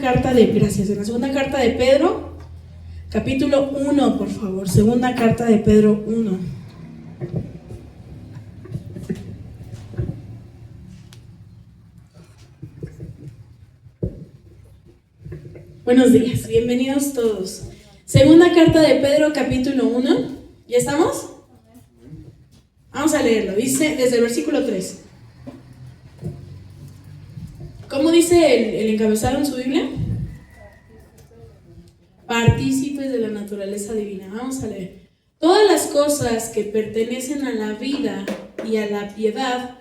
carta de, gracias, en la segunda carta de Pedro, capítulo 1, por favor, segunda carta de Pedro 1. Buenos días, bienvenidos todos. Segunda carta de Pedro, capítulo 1. ¿Ya estamos? Vamos a leerlo. Dice desde el versículo 3. ¿Cómo dice el encabezado en su Biblia? Partícipes de la naturaleza divina. Vamos a leer. Todas las cosas que pertenecen a la vida y a la piedad,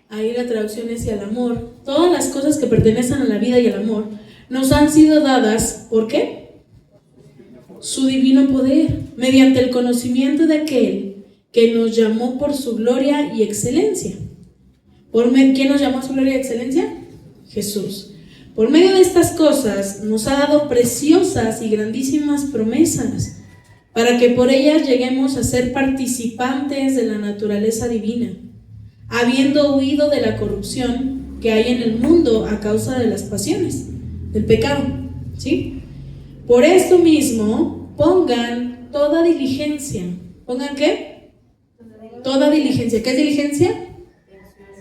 ahí la traducción es y al amor, todas las cosas que pertenecen a la vida y al amor, nos han sido dadas, ¿por qué? Su divino poder, mediante el conocimiento de aquel que nos llamó por su gloria y excelencia. ¿Quién nos llamó a su gloria y excelencia? Jesús. Por medio de estas cosas nos ha dado preciosas y grandísimas promesas, para que por ellas lleguemos a ser participantes de la naturaleza divina, habiendo huido de la corrupción que hay en el mundo a causa de las pasiones, del pecado, ¿sí? Por esto mismo, pongan toda diligencia. ¿Pongan qué? Toda diligencia. ¿Qué es diligencia?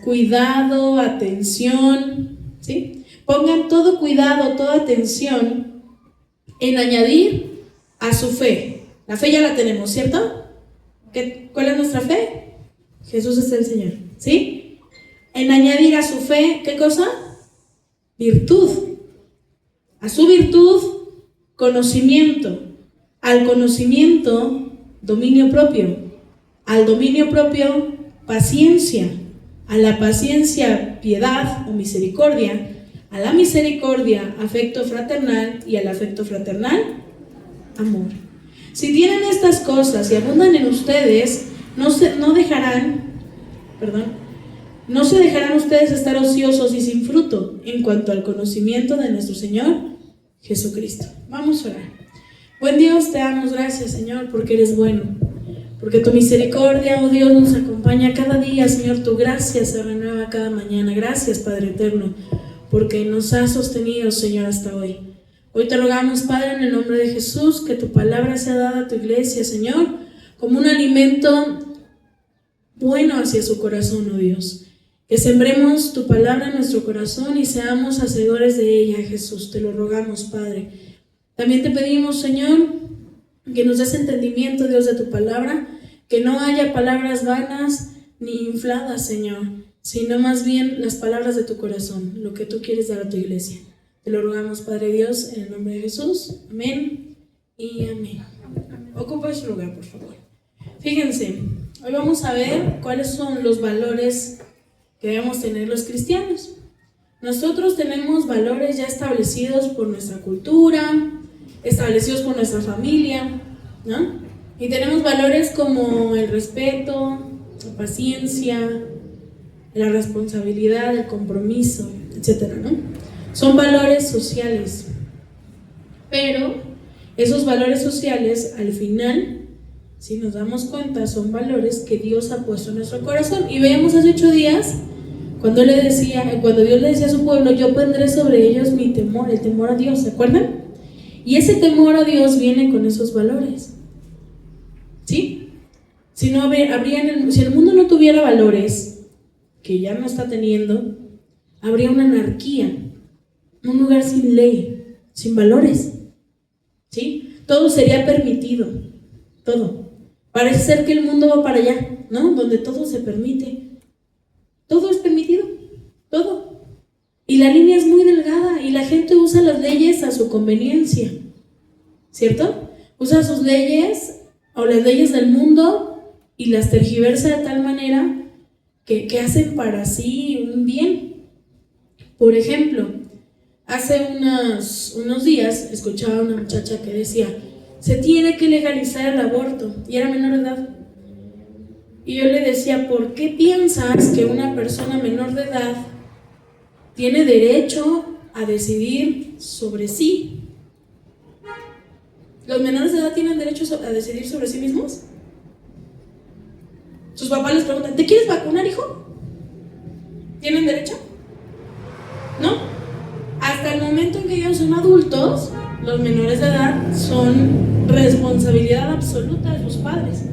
Cuidado, atención, ¿sí? Pongan todo cuidado, toda atención en añadir a su fe. La fe ya la tenemos, ¿cierto? ¿Cuál es nuestra fe? Jesús es el Señor, ¿sí? En añadir a su fe, ¿qué cosa? Virtud. A su virtud, conocimiento. Al conocimiento, dominio propio. Al dominio propio, paciencia. A la paciencia, piedad o misericordia. A la misericordia, afecto fraternal. Y al afecto fraternal, amor. Si tienen estas cosas y abundan en ustedes, no se dejarán ustedes estar ociosos y sin fruto en cuanto al conocimiento de nuestro Señor Jesucristo. Vamos a orar. Buen Dios, te damos gracias, Señor, porque eres bueno, porque tu misericordia, oh Dios, nos acompaña cada día, Señor. Tu gracia se renueva cada mañana. Gracias, Padre eterno, porque nos has sostenido, Señor, hasta hoy. Hoy te rogamos, Padre, en el nombre de Jesús, que tu palabra sea dada a tu iglesia, Señor, como un alimento bueno hacia su corazón, oh Dios. Que sembremos tu palabra en nuestro corazón y seamos hacedores de ella, Jesús. Te lo rogamos, Padre. También te pedimos, Señor, que nos des entendimiento, Dios, de tu palabra, que no haya palabras vanas ni infladas, Señor, sino más bien las palabras de tu corazón, lo que tú quieres dar a tu iglesia. Te lo rogamos, Padre Dios, en el nombre de Jesús. Amén y amén. Ocupa su lugar, por favor. Fíjense, hoy vamos a ver cuáles son los valores que debemos tener los cristianos. Nosotros tenemos valores ya establecidos por nuestra cultura, establecidos por nuestra familia, ¿no? Y tenemos valores como el respeto, la paciencia, la responsabilidad, el compromiso, etcétera, ¿no? Son valores sociales. Pero esos valores sociales, al final, si nos damos cuenta, son valores que Dios ha puesto en nuestro corazón. Y veíamos hace 8 días cuando Dios le decía a su pueblo: yo pondré sobre ellos mi temor, el temor a Dios, ¿se acuerdan? Y ese temor a Dios viene con esos valores, ¿sí? Si el mundo no tuviera valores, que ya no está teniendo, habría una anarquía, un lugar sin ley, sin valores, ¿sí? Todo sería permitido, todo. Parece ser que el mundo va para allá, ¿no? Donde todo se permite. Todo es permitido, todo. Y la línea es muy delgada y la gente usa las leyes a su conveniencia, ¿cierto? Usa sus leyes o las leyes del mundo y las tergiversa de tal manera que hacen para sí un bien. Por ejemplo, hace unos días escuchaba a una muchacha que decía: se tiene que legalizar el aborto, y era menor de edad. Y yo le decía: ¿por qué piensas que una persona menor de edad tiene derecho a decidir sobre sí? ¿Los menores de edad tienen derecho a decidir sobre sí mismos? Sus papás les preguntan: ¿te quieres vacunar, hijo? ¿Tienen derecho? ¿No? Hasta el momento en que ellos son adultos, los menores de edad son responsabilidad absoluta de sus padres.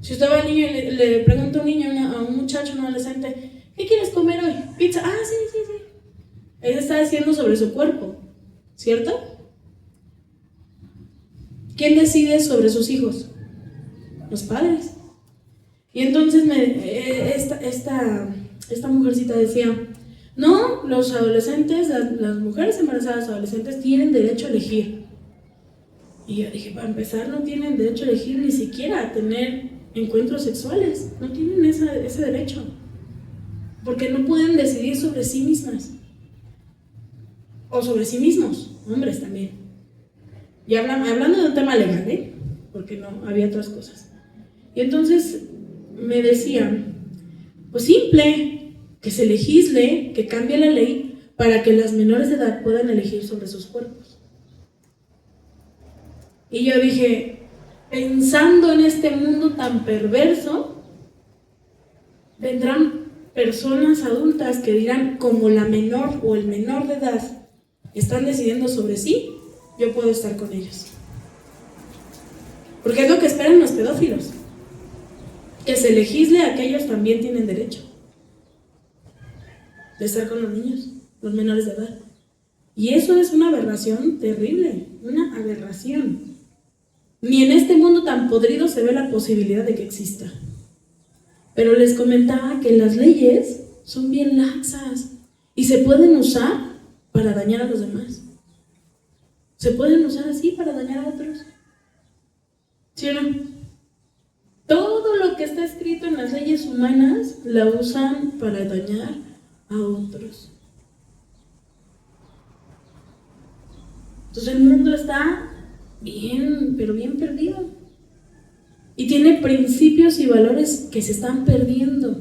Si usted va al niño y le pregunta a un niño, a un muchacho, un adolescente, ¿qué quieres comer hoy? Pizza. Ah, sí. Él está diciendo sobre su cuerpo, ¿cierto? ¿Quién decide sobre sus hijos? Los padres. Y entonces esta mujercita decía, no, los adolescentes, las mujeres embarazadas adolescentes tienen derecho a elegir. Y yo dije, para empezar, no tienen derecho a elegir ni siquiera a tener encuentros sexuales. No tienen ese derecho. Porque no pueden decidir sobre sí mismas. O sobre sí mismos, hombres también. Y hablando de un tema legal, porque no había otras cosas. Y entonces me decían, pues simple, que se legisle, que cambie la ley para que las menores de edad puedan elegir sobre sus cuerpos. Y yo dije, pensando en este mundo tan perverso, vendrán personas adultas que dirán, como la menor o el menor de edad están decidiendo sobre sí, yo puedo estar con ellos. Porque es lo que esperan los pedófilos, que se legisle a que ellos también tienen derecho de estar con los niños, los menores de edad. Y eso es una aberración terrible, una aberración. Ni en este mundo tan podrido se ve la posibilidad de que exista. Pero les comentaba que las leyes son bien laxas y se pueden usar para dañar a los demás. Se pueden usar así para dañar a otros. ¿Sí o no? Todo lo que está escrito en las leyes humanas la usan para dañar a otros. Entonces el mundo está bien, pero bien perdido. Y tiene principios y valores que se están perdiendo.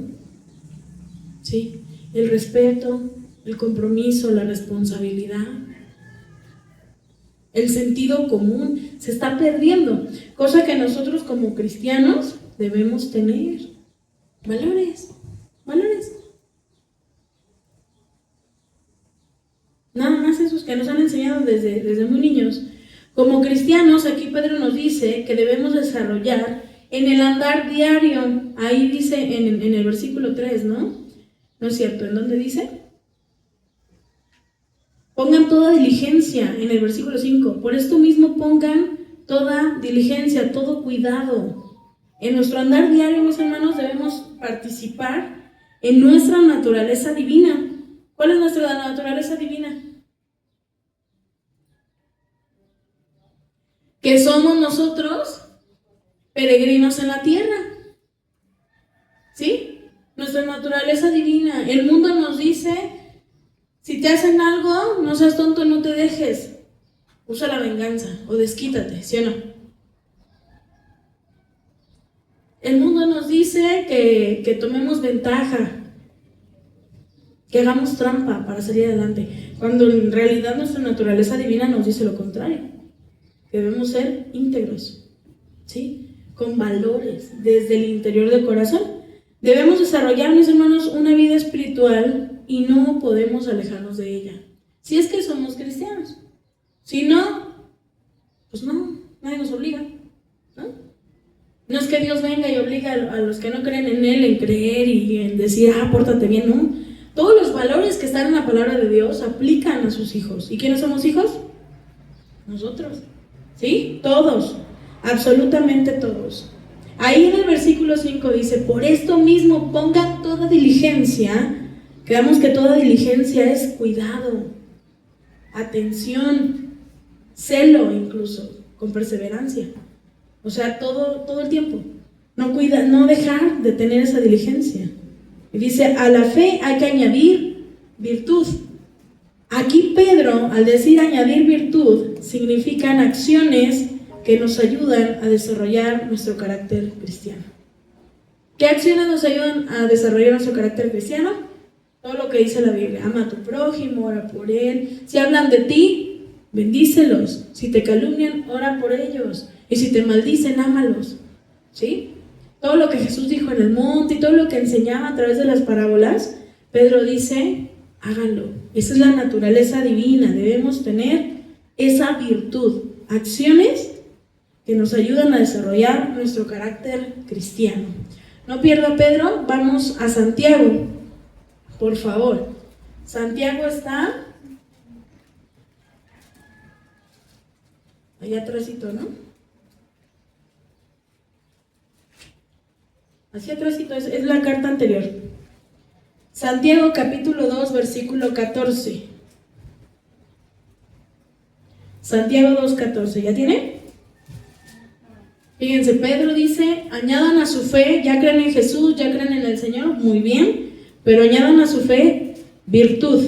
¿Sí? El respeto, el compromiso, la responsabilidad, el sentido común se está perdiendo, cosa que nosotros como cristianos debemos tener. Valores. Nada más esos que nos han enseñado desde muy niños. Como cristianos, aquí Pedro nos dice que debemos desarrollar en el andar diario. Ahí dice en el versículo 3, ¿no? ¿No es cierto? ¿En dónde dice? Pongan toda diligencia, en el versículo 5. Por esto mismo pongan toda diligencia, todo cuidado. En nuestro andar diario, mis hermanos, debemos participar en nuestra naturaleza divina. ¿Cuál es nuestra naturaleza divina? Que somos nosotros peregrinos en la tierra. ¿Sí? Nuestra naturaleza divina. El mundo nos dice, si te hacen algo, no seas tonto, no te dejes. Usa la venganza o desquítate, ¿sí o no? El mundo nos dice que tomemos ventaja, que hagamos trampa para salir adelante, cuando en realidad nuestra naturaleza divina nos dice lo contrario. Debemos ser íntegros, ¿sí? Con valores, desde el interior del corazón. Debemos desarrollar, mis hermanos, una vida espiritual y no podemos alejarnos de ella. Si es que somos cristianos. Si no, pues no, nadie nos obliga, ¿no? No es que Dios venga y obliga a los que no creen en Él en creer y en decir, pórtate bien, ¿no? Todos los valores que están en la palabra de Dios aplican a sus hijos. ¿Y quiénes somos hijos? Nosotros. ¿Sí? Todos, absolutamente todos. Ahí en el versículo 5 dice, por esto mismo pongan toda diligencia. Creamos que toda diligencia es cuidado, atención, celo incluso, con perseverancia. O sea, todo el tiempo. No dejar de tener esa diligencia. Y dice, a la fe hay que añadir virtud. Aquí Pedro, al decir añadir virtud, significan acciones que nos ayudan a desarrollar nuestro carácter cristiano. ¿Qué acciones nos ayudan a desarrollar nuestro carácter cristiano? Todo lo que dice la Biblia. Ama a tu prójimo, ora por él. Si hablan de ti, bendícelos. Si te calumnian, ora por ellos. Y si te maldicen, ámalos. ¿Sí? Todo lo que Jesús dijo en el monte y todo lo que enseñaba a través de las parábolas, Pedro dice, háganlo. Esa es la naturaleza divina. Debemos tener esa virtud, acciones que nos ayudan a desarrollar nuestro carácter cristiano. No pierda Pedro, vamos a Santiago, por favor. Santiago está allá atrásito, ¿no? Hacia atrásito, es la carta anterior. Santiago capítulo 2, versículo 14. Santiago 2:14, ¿ya tiene? Fíjense, Pedro dice, añadan a su fe, ya creen en Jesús, ya creen en el Señor, muy bien, pero añadan a su fe virtud,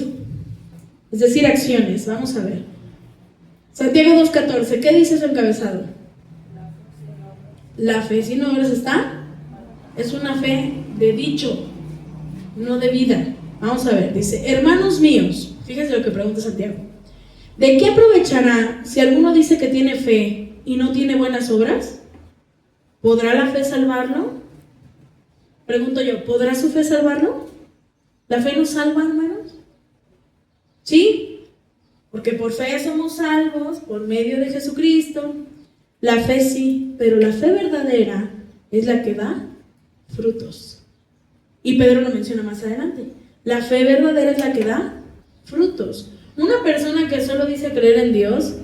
es decir, acciones. Vamos a ver. Santiago 2:14, ¿qué dice su encabezado? La fe sin obras está, es una fe de dicho, no de vida. Vamos a ver, dice, hermanos míos, fíjense lo que pregunta Santiago, ¿de qué aprovechará si alguno dice que tiene fe y no tiene buenas obras? ¿Podrá la fe salvarlo? Pregunto yo, ¿podrá su fe salvarlo? ¿La fe nos salva, hermanos? ¿Sí? Porque por fe somos salvos, por medio de Jesucristo. La fe sí, pero la fe verdadera es la que da frutos. Y Pedro lo menciona más adelante. La fe verdadera es la que da frutos. Una persona que solo dice creer en Dios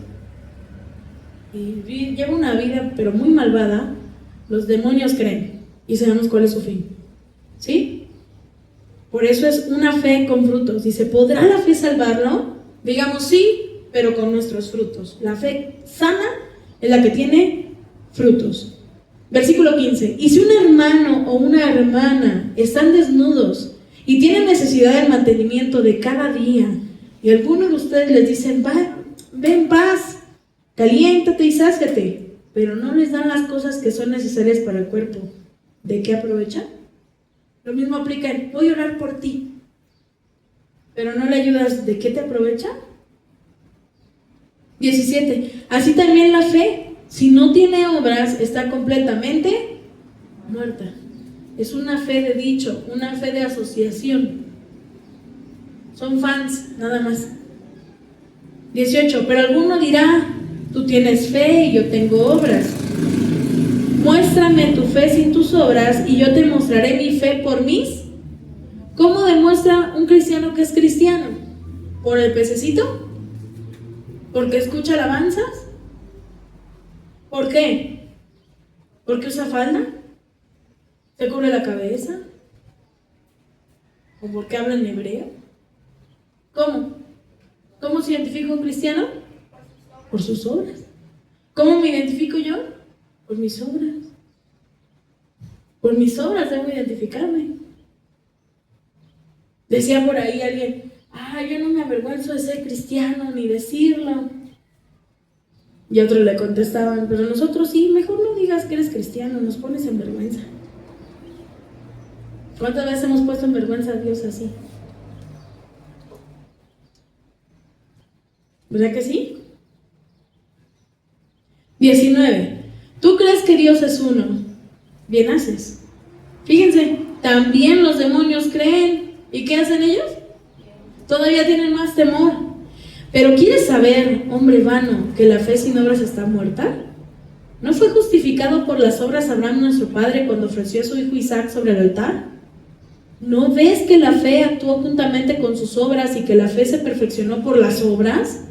y lleva una vida pero muy malvada, los demonios creen y sabemos cuál es su fin. ¿Sí? Por eso es una fe con frutos. Dice, ¿podrá la fe salvarlo? Digamos sí, pero con nuestros frutos. La fe sana es la que tiene frutos. Versículo 15. Y si un hermano o una hermana están desnudos y tienen necesidad del mantenimiento de cada día, y algunos de ustedes les dicen, ve en paz, caliéntate y sáciate, pero no les dan las cosas que son necesarias para el cuerpo, ¿de qué aprovechan? Lo mismo aplica en, voy a orar por ti, pero no le ayudas, ¿de qué te aprovecha? 17. Así también la fe, si no tiene obras, está completamente muerta. Es una fe de dicho, una fe de asociación. Son fans, nada más. 18. Pero alguno dirá, tú tienes fe y yo tengo obras. Muéstrame tu fe sin tus obras y yo te mostraré mi fe por mis. ¿Cómo demuestra un cristiano que es cristiano? ¿Por el pececito? ¿Porque escucha alabanzas? ¿Por qué? ¿Porque usa falda? ¿Se cubre la cabeza? ¿O porque habla en hebreo? ¿Cómo? ¿Cómo se identifica un cristiano? Por sus obras. ¿Cómo me identifico yo? Por mis obras. Por mis obras debo identificarme. Decía por ahí alguien, yo no me avergüenzo de ser cristiano ni decirlo. Y otros le contestaban, pero nosotros sí, mejor no digas que eres cristiano, nos pones en vergüenza. ¿Cuántas veces hemos puesto en vergüenza a Dios así? ¿Verdad que sí? 19. ¿Tú crees que Dios es uno? Bien haces. Fíjense, también los demonios creen. ¿Y qué hacen ellos? Todavía tienen más temor. Pero ¿quieres saber, hombre vano, que la fe sin obras está muerta? ¿No fue justificado por las obras Abraham nuestro padre cuando ofreció a su hijo Isaac sobre el altar? ¿No ves que la fe actuó juntamente con sus obras y que la fe se perfeccionó por las obras?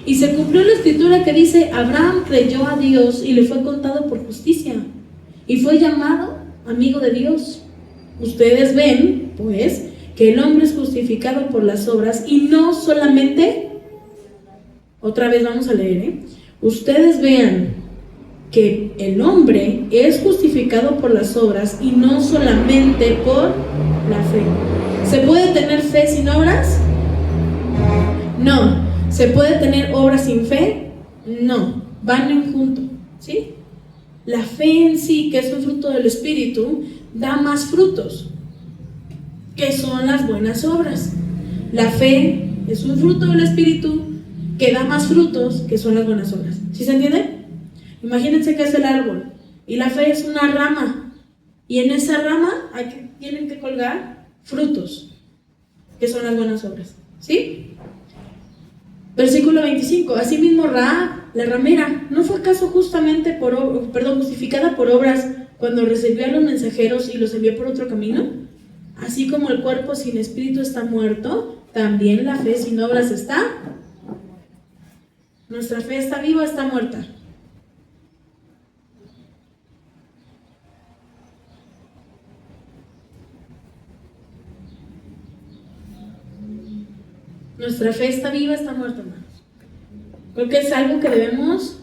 Y se cumplió la escritura que dice, Abraham creyó a Dios y le fue contado por justicia, y fue llamado amigo de Dios. Ustedes ven, pues, que el hombre es justificado por las obras y no solamente, otra vez vamos a leer, ustedes vean que el hombre es justificado por las obras y no solamente por la fe. ¿Se puede tener fe sin obras? No. ¿Se puede tener obras sin fe? No. Van en junto, ¿sí? La fe en sí, que es un fruto del Espíritu, da más frutos, que son las buenas obras. La fe es un fruto del Espíritu que da más frutos, que son las buenas obras. ¿Sí se entiende? Imagínense que es el árbol y la fe es una rama, y en esa rama tienen que colgar frutos, que son las buenas obras. ¿Sí? Versículo 25. Asimismo Rahab, la ramera, ¿no fue acaso justamente justificada por obras cuando recibió a los mensajeros y los envió por otro camino? Así como el cuerpo sin espíritu está muerto, también la fe sin obras está. ¿Nuestra fe está viva o está muerta? ¿Nuestra fe está viva o está muerta, hermanos? Creo que es algo que debemos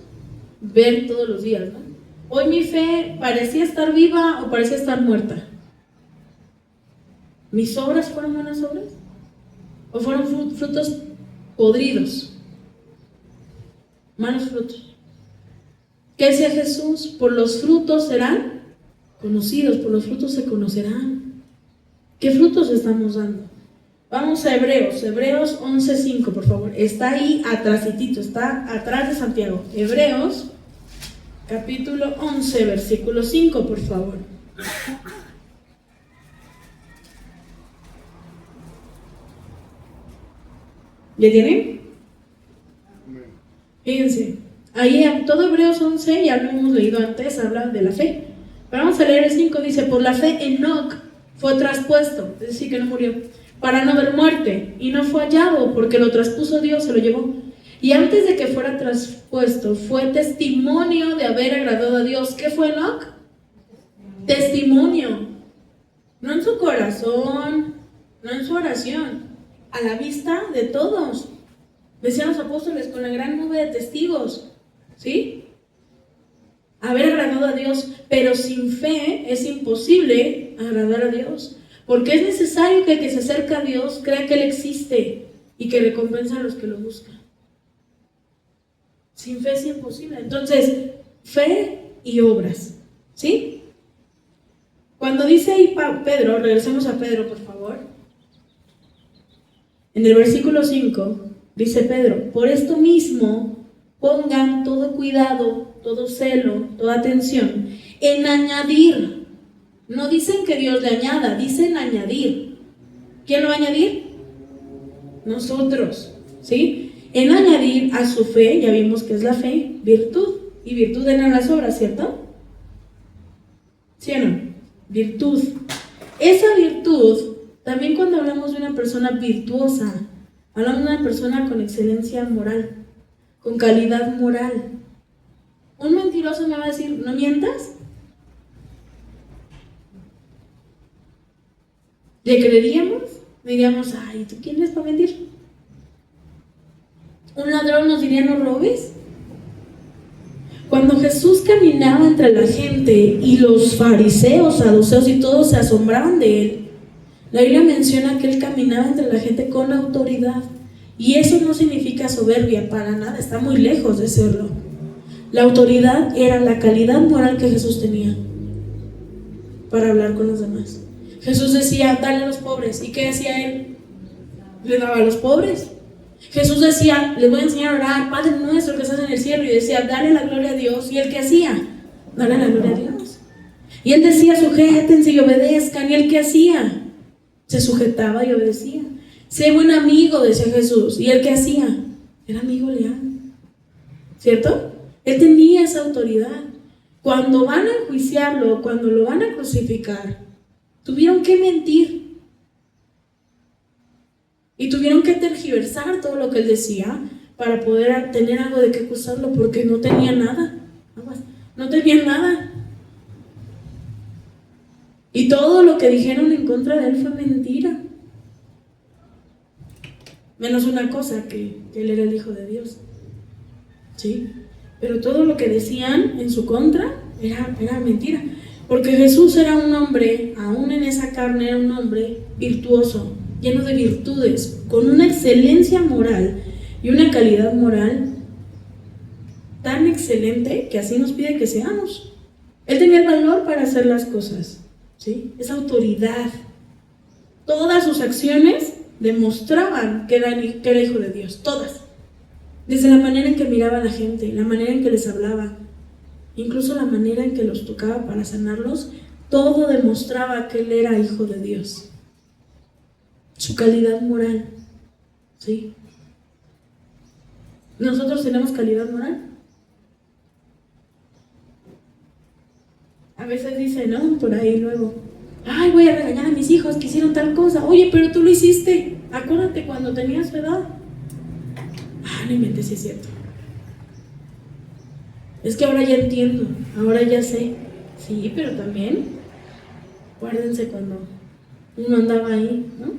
ver todos los días, ¿no? Hoy mi fe parecía estar viva o parecía estar muerta. ¿Mis obras fueron buenas obras? ¿O fueron frutos podridos? Malos frutos. ¿Qué decía Jesús? Por los frutos serán conocidos, por los frutos se conocerán. ¿Qué frutos estamos dando? Vamos a Hebreos 11:5, por favor. Está ahí atrásitito, está atrás de Santiago. Hebreos, capítulo 11, versículo 5, por favor. ¿Ya tienen? Fíjense, ahí en todo Hebreos 11, ya lo hemos leído antes, habla de la fe. Pero vamos a leer el 5, dice, por la fe Enoc fue traspuesto, es decir, que no murió, para no ver muerte, y no fue hallado, porque lo traspuso Dios, se lo llevó. Y antes de que fuera traspuesto, fue testimonio de haber agradado a Dios. ¿Qué fue Enoc? Testimonio. No en su corazón, no en su oración, a la vista de todos. Decían los apóstoles, con la gran nube de testigos, ¿sí? Haber agradado a Dios, pero sin fe es imposible agradar a Dios, porque es necesario que el que se acerca a Dios crea que Él existe y que recompensa a los que lo buscan. Sin fe es imposible. Entonces, fe y obras, ¿sí? Cuando dice ahí Pedro, regresemos a Pedro, por favor. En el versículo 5, dice Pedro, por esto mismo pongan todo cuidado, todo celo, toda atención en añadir. No dicen que Dios le añada, dicen añadir. ¿Quién lo va a añadir? Nosotros, ¿sí? En añadir a su fe, ya vimos que es la fe, virtud. Y virtud eran las obras, ¿cierto? ¿Sí o no? Virtud. Esa virtud, también cuando hablamos de una persona virtuosa, hablamos de una persona con excelencia moral, con calidad moral. Un mentiroso me va a decir, ¿no mientas? ¿Le creeríamos? Diríamos, ay, ¿tú quién eres para mentir? ¿Un ladrón nos diría, no robes? Cuando Jesús caminaba entre la gente y los fariseos, saduceos y todos se asombraban de Él, la Biblia menciona que Él caminaba entre la gente con autoridad. Y eso no significa soberbia, para nada, está muy lejos de serlo. La autoridad era la calidad moral que Jesús tenía para hablar con los demás. Jesús decía, dale a los pobres. ¿Y qué decía Él? Le daba a los pobres. Jesús decía, les voy a enseñar a orar, Padre nuestro que estás en el cielo. Y decía, dale la gloria a Dios. ¿Y Él qué hacía? Dale la gloria a Dios. Y Él decía, sujétense y obedezcan. ¿Y Él qué hacía? Se sujetaba y obedecía. Sé buen amigo, decía Jesús. ¿Y Él qué hacía? Era amigo leal. ¿Cierto? Él tenía esa autoridad. Cuando van a enjuiciarlo, cuando lo van a crucificar, tuvieron que mentir. Y tuvieron que tergiversar todo lo que Él decía para poder tener algo de qué acusarlo, porque no tenía nada. No tenía nada. Y todo lo que dijeron en contra de Él fue mentira. Menos una cosa, que Él era el Hijo de Dios. ¿Sí? Pero todo lo que decían en su contra era mentira. Porque Jesús era un hombre, aún en esa carne, era un hombre virtuoso, lleno de virtudes, con una excelencia moral y una calidad moral tan excelente que así nos pide que seamos. Él tenía el valor para hacer las cosas, ¿sí? Esa autoridad. Todas sus acciones demostraban que era hijo de Dios, todas. Desde la manera en que miraba a la gente, la manera en que les hablaba, incluso la manera en que los tocaba para sanarlos, todo demostraba que Él era hijo de Dios. Su calidad moral. Sí. ¿Nosotros tenemos calidad moral? A veces dice, ¿no? Por ahí luego, ay, voy a regañar a mis hijos que hicieron tal cosa. Oye, pero tú lo hiciste. Acuérdate cuando tenías su edad. No inventes, si es cierto. Es que ahora ya entiendo, ahora ya sé. Sí, pero también, acuérdense cuando uno andaba ahí, ¿no?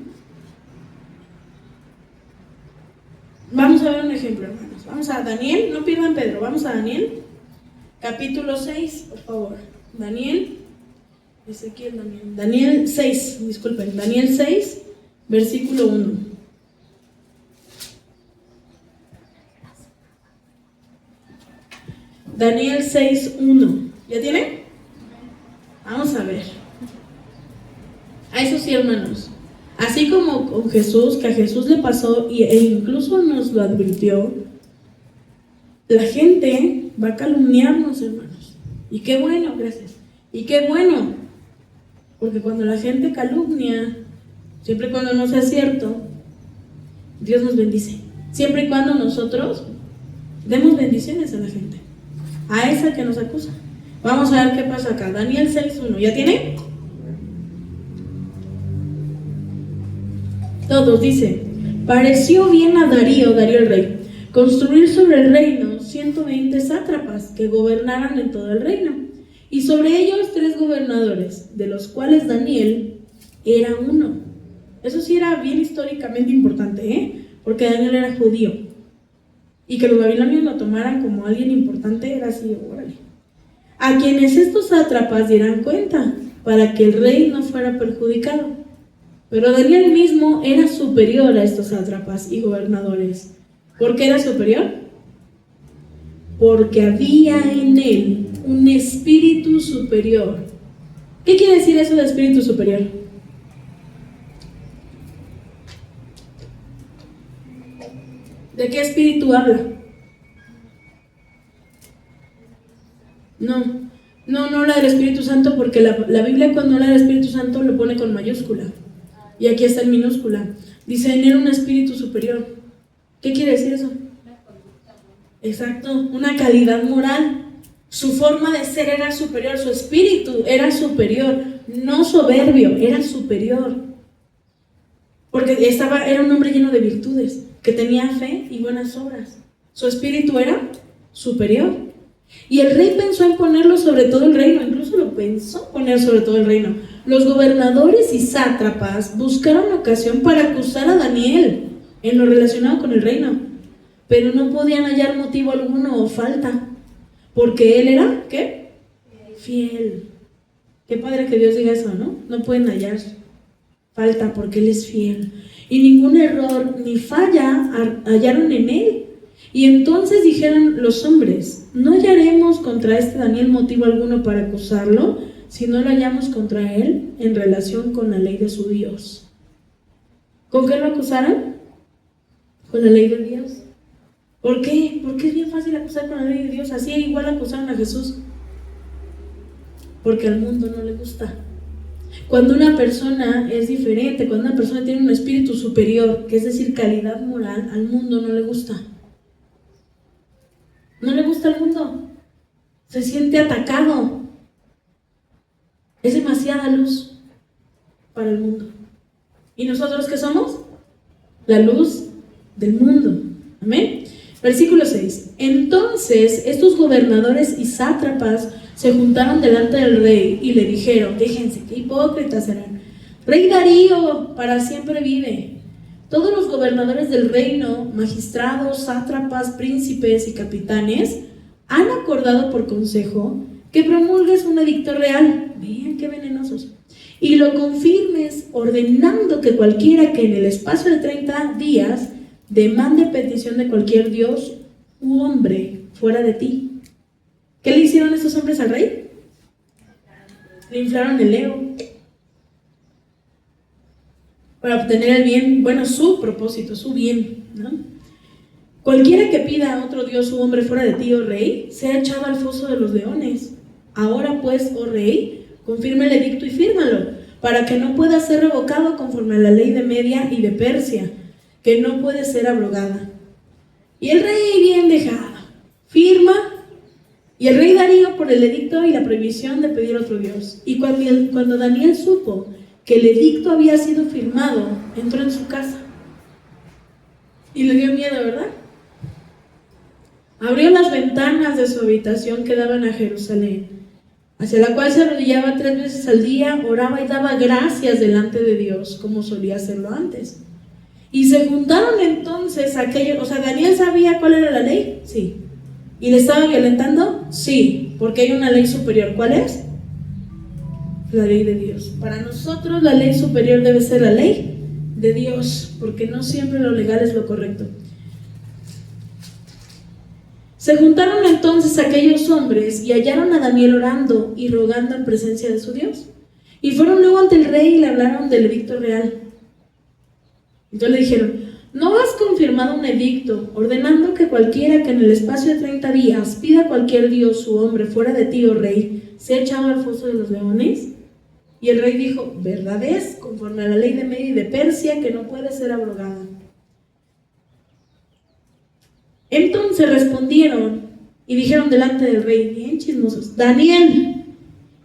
Vamos a ver un ejemplo, hermanos. Vamos a Daniel, no pierdan Pedro, vamos a Daniel, capítulo 6, por favor. Daniel 6, disculpen, Daniel 6, versículo 1. Daniel 6, 1. ¿Ya tiene? Vamos a ver. A eso sí, hermanos. Así como con Jesús, que a Jesús le pasó e incluso nos lo advirtió, la gente va a calumniarnos, hermanos. Y qué bueno, gracias. Y qué bueno, porque cuando la gente calumnia, siempre y cuando no sea cierto, Dios nos bendice. Siempre y cuando nosotros demos bendiciones a la gente, a esa que nos acusa. Vamos a ver qué pasa acá. Daniel 6:1. ¿Ya tiene? Todos, dice: pareció bien a Darío el rey, construir sobre el reino 120 sátrapas que gobernaran en todo el reino, y sobre ellos 3 gobernadores, de los cuales Daniel era uno. Eso sí era bien históricamente importante, porque Daniel era judío, y que los babilonios lo tomaran como alguien importante era así, órale. A quienes estos sátrapas dieran cuenta, para que el rey no fuera perjudicado. Pero Daniel mismo era superior a estos sátrapas y gobernadores. ¿Por qué era superior? Porque había en él un espíritu superior. ¿Qué quiere decir eso de espíritu superior? ¿De qué espíritu habla? No habla del Espíritu Santo, porque la Biblia cuando habla del Espíritu Santo lo pone con mayúscula. Y aquí está en minúscula. Dice, en él un espíritu superior. ¿Qué quiere decir eso? Exacto, una calidad moral. Su forma de ser era superior, su espíritu era superior, no soberbio, era superior. Porque era un hombre lleno de virtudes, que tenía fe y buenas obras. Su espíritu era superior. Y el rey pensó en ponerlo sobre todo el reino, incluso lo pensó poner sobre todo el reino. Los gobernadores y sátrapas buscaron ocasión para acusar a Daniel en lo relacionado con el reino, pero no podían hallar motivo alguno o falta, porque él era, ¿qué? Fiel. Qué padre que Dios diga eso, ¿no? No pueden hallar falta porque él es fiel. Y ningún error ni falla hallaron en él. Y entonces dijeron los hombres, no hallaremos contra este Daniel motivo alguno para acusarlo, si no lo hallamos contra él en relación con la ley de su Dios. ¿Con qué lo acusaron? Con la ley de Dios. ¿Por qué? Porque es bien fácil acusar con la ley de Dios. Así igual acusaron a Jesús. Porque al mundo no le gusta. Cuando una persona es diferente, cuando una persona tiene un espíritu superior, que es decir, calidad moral, al mundo no le gusta. No le gusta al mundo. Se siente atacado. Es demasiada luz para el mundo. ¿Y nosotros qué somos? La luz del mundo. Amén. Versículo 6. Entonces estos gobernadores y sátrapas se juntaron delante del rey y le dijeron, fíjense qué hipócritas eran, Rey Darío para siempre vive. Todos los gobernadores del reino, magistrados, sátrapas, príncipes y capitanes han acordado por consejo que promulgues un edicto real, vean qué venenosos, y lo confirmes ordenando que cualquiera que en el espacio de 30 días demande petición de cualquier dios u hombre fuera de ti. ¿Qué le hicieron estos hombres al rey? Le inflaron el ego para obtener el bien, bueno, su propósito, su bien, ¿no? Cualquiera que pida a otro dios u hombre fuera de ti, oh rey, sea echado al foso de los leones. Ahora pues, oh rey, confirma el edicto y fírmalo, para que no pueda ser revocado conforme a la ley de Media y de Persia. que no puede ser abrogada. Y el rey bien dejado, firma, y el rey Darío por el edicto y la prohibición de pedir otro Dios. Y cuando Daniel supo que el edicto había sido firmado, entró en su casa. Y le dio miedo, ¿verdad? Abrió las ventanas de su habitación que daban a Jerusalén, hacia la cual se arrodillaba 3 veces al día, oraba y daba gracias delante de Dios, como solía hacerlo antes. Y se juntaron entonces aquellos, o sea, Daniel sabía cuál era la ley, sí. ¿Y le estaba violentando? Sí, porque hay una ley superior. ¿Cuál es? La ley de Dios. Para nosotros la ley superior debe ser la ley de Dios, porque no siempre lo legal es lo correcto. Se juntaron entonces aquellos hombres y hallaron a Daniel orando y rogando en presencia de su Dios. Y fueron luego ante el rey y le hablaron del edicto real. Entonces le dijeron: ¿no has confirmado un edicto ordenando que cualquiera que en el espacio de 30 días pida a cualquier dios su hombre fuera de ti, oh rey, sea echado al foso de los leones? Y el rey dijo: verdad es, conforme a la ley de Media y de Persia, que no puede ser abrogada. Entonces respondieron y dijeron delante del rey, bien chismosos: Daniel,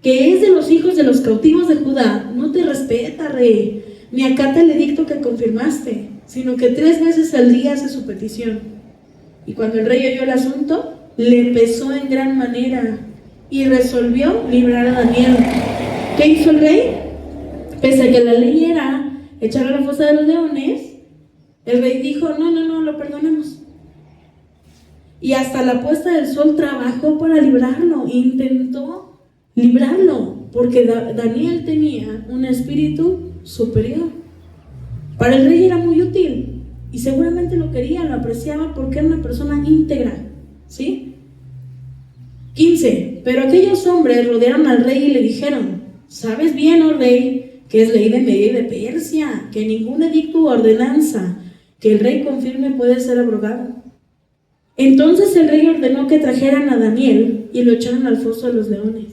que es de los hijos de los cautivos de Judá, no te respeta, rey, ni acata el edicto que confirmaste, sino que 3 veces al día hace su petición. Y cuando el rey oyó el asunto, le pesó en gran manera y resolvió librar a Daniel. ¿Qué hizo el rey? Pese a que la ley era echarlo a la fosa de los leones, el rey dijo: no, lo perdonamos. Y hasta la puesta del sol trabajó para librarlo, intentó librarlo, porque Daniel tenía un espíritu superior. Para el rey era muy útil y seguramente lo quería, lo apreciaba porque era una persona íntegra, ¿sí? 15. Pero aquellos hombres rodearon al rey y le dijeron: ¿sabes bien, oh rey, que es ley de Media y de Persia, que ningún edicto u ordenanza que el rey confirme puede ser abrogado? Entonces el rey ordenó que trajeran a Daniel y lo echaron al foso de los leones.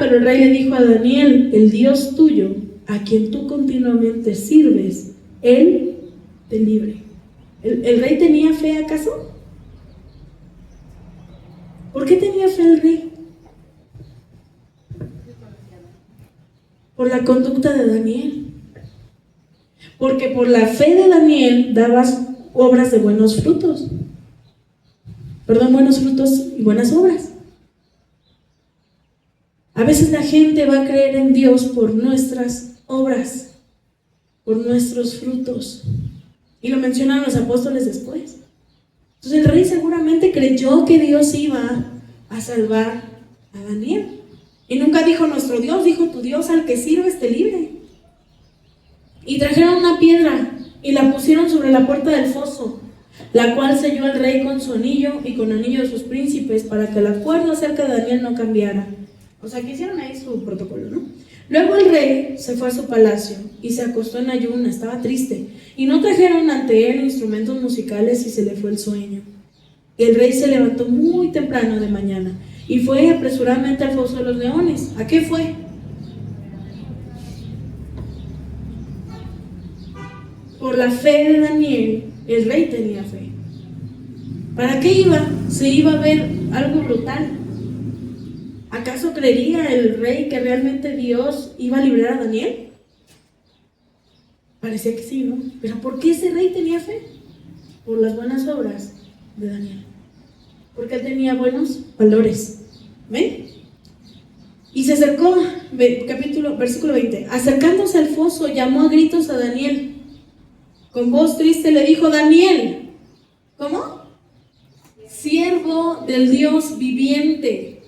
Pero el rey le dijo a Daniel: el Dios tuyo, a quien tú continuamente sirves, él te libre. ¿El rey tenía fe acaso? ¿Por qué tenía fe el rey? Por la conducta de Daniel. Porque por la fe de Daniel dabas obras de buenos frutos. Buenos frutos y buenas obras. A veces la gente va a creer en Dios por nuestras obras, por nuestros frutos. Y lo mencionan los apóstoles después. Entonces el rey seguramente creyó que Dios iba a salvar a Daniel. Y nunca dijo nuestro Dios, dijo: tu Dios al que sirves te libre. Y trajeron una piedra y la pusieron sobre la puerta del foso, la cual selló el rey con su anillo y con anillo de sus príncipes, para que el acuerdo acerca de Daniel no cambiara. O sea, que hicieron ahí su protocolo, ¿no? Luego el rey se fue a su palacio y se acostó en ayuna, estaba triste, y no trajeron ante él instrumentos musicales y se le fue el sueño. El rey se levantó muy temprano de mañana y fue apresuradamente al foso de los leones. ¿A qué fue? Por la fe de Daniel, el rey tenía fe. ¿Para qué iba? Se iba a ver algo brutal. ¿Acaso creería el rey que realmente Dios iba a librar a Daniel? Parecía que sí, ¿no? Pero ¿por qué ese rey tenía fe? Por las buenas obras de Daniel. Porque él tenía buenos valores. ¿Ven? Y se acercó, versículo 20. Acercándose al foso, llamó a gritos a Daniel. Con voz triste le dijo: Daniel, ¿cómo? Siervo del Dios viviente,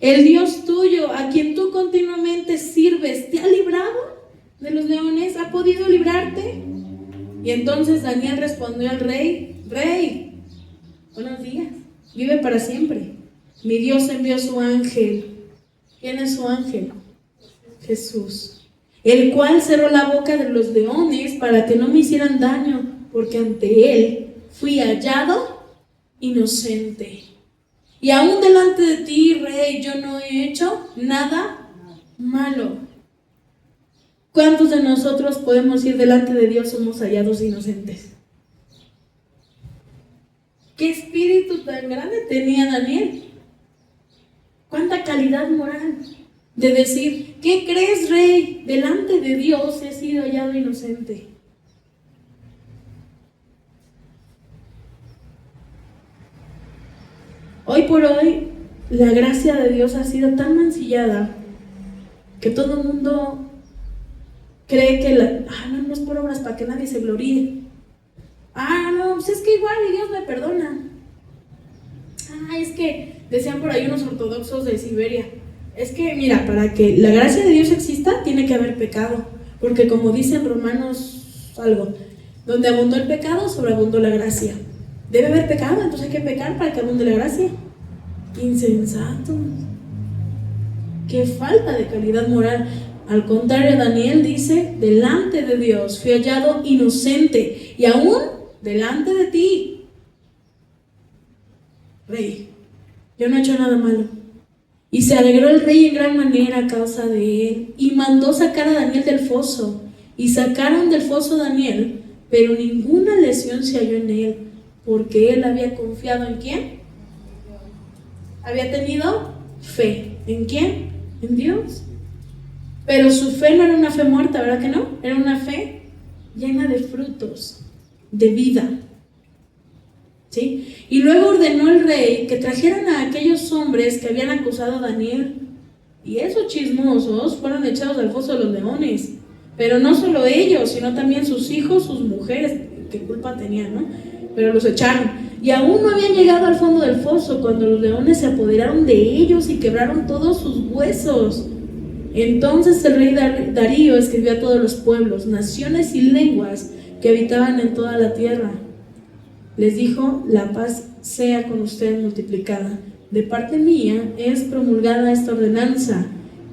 el Dios tuyo, a quien tú continuamente sirves, ¿te ha librado de los leones? ¿Ha podido librarte? Y entonces Daniel respondió al rey: Rey, buenos días, vive para siempre. Mi Dios envió su ángel. ¿Quién es su ángel? Jesús, el cual cerró la boca de los leones para que no me hicieran daño, porque ante él fui hallado inocente. Y aún delante de ti, rey, yo no he hecho nada malo. ¿Cuántos de nosotros podemos ir delante de Dios somos hallados inocentes? ¿Qué espíritu tan grande tenía Daniel? ¿Cuánta calidad moral? De decir, ¿qué crees, rey? Delante de Dios he sido hallado inocente. Hoy por hoy, la gracia de Dios ha sido tan mancillada que todo el mundo cree que no es por obras para que nadie se gloríe. No, pues es que igual Dios me perdona. Es que decían por ahí unos ortodoxos de Siberia, es que mira, para que la gracia de Dios exista tiene que haber pecado, porque como dice en Romanos algo, donde abundó el pecado, sobreabundó la gracia. Debe haber pecado, entonces hay que pecar para que abunde la gracia. Insensatos. Qué falta de calidad moral. Al contrario, Daniel dice, delante de Dios fui hallado inocente, y aún delante de ti, rey, yo no he hecho nada malo. Y se alegró el rey en gran manera a causa de él, y mandó sacar a Daniel del foso, y sacaron del foso a Daniel, pero ninguna lesión se halló en él, porque él había confiado ¿en quién? Había tenido fe. ¿En quién? En Dios. Pero su fe no era una fe muerta, ¿verdad que no? Era una fe llena de frutos, de vida. ¿Sí? Y luego ordenó el rey que trajeran a aquellos hombres que habían acusado a Daniel. Y esos chismosos fueron echados al foso de los leones. Pero no solo ellos, sino también sus hijos, sus mujeres. ¿Qué culpa tenían, no? Pero los echaron. Y aún no habían llegado al fondo del foso cuando los leones se apoderaron de ellos y quebraron todos sus huesos. Entonces el rey Darío escribió a todos los pueblos, naciones y lenguas que habitaban en toda la tierra. Les dijo, la paz sea con ustedes multiplicada. De parte mía es promulgada esta ordenanza,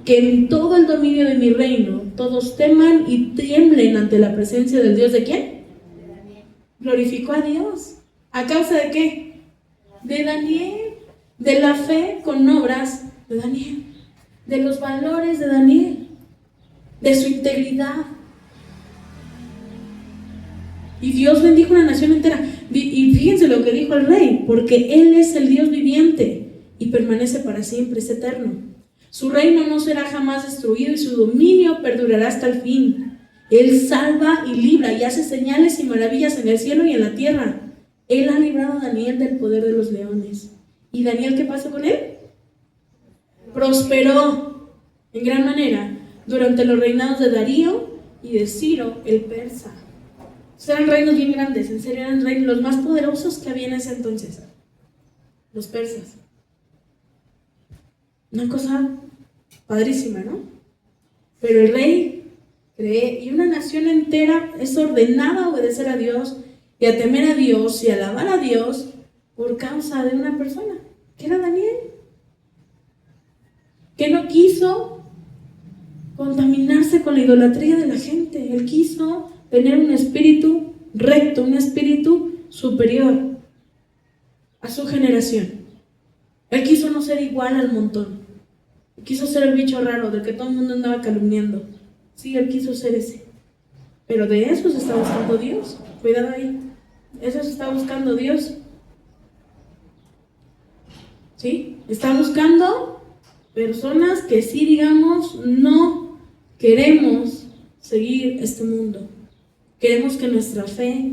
que en todo el dominio de mi reino todos teman y tiemblen ante la presencia del Dios. ¿De quién? De Daniel. Glorificó a Dios. ¿A causa de qué? De Daniel, de la fe con obras de Daniel, de los valores de Daniel, de su integridad. Y Dios bendijo una nación entera. Y fíjense lo que dijo el rey, porque Él es el Dios viviente y permanece para siempre, es eterno. Su reino no será jamás destruido y su dominio perdurará hasta el fin. Él salva y libra y hace señales y maravillas en el cielo y en la tierra. Él ha librado a Daniel del poder de los leones. ¿Y Daniel qué pasó con él? Prosperó en gran manera durante los reinados de Darío y de Ciro el persa. Eran reinos bien grandes, en serio eran reinos los más poderosos que había en ese entonces, los persas. Una cosa padrísima, ¿no? Pero el rey cree, y una nación entera es ordenada a obedecer a Dios y a temer a Dios y a alabar a Dios por causa de una persona, que era Daniel, que no quiso contaminarse con la idolatría de la gente. Él quiso tener un espíritu recto, un espíritu superior a su generación. Él quiso no ser igual al montón. Él quiso ser el bicho raro del que todo el mundo andaba calumniando. Sí, él quiso ser ese. Pero de eso se está buscando Dios. Cuidado ahí. Eso se está buscando Dios. ¿Sí? Está buscando personas que sí, digamos, no queremos seguir este mundo. Queremos que nuestra fe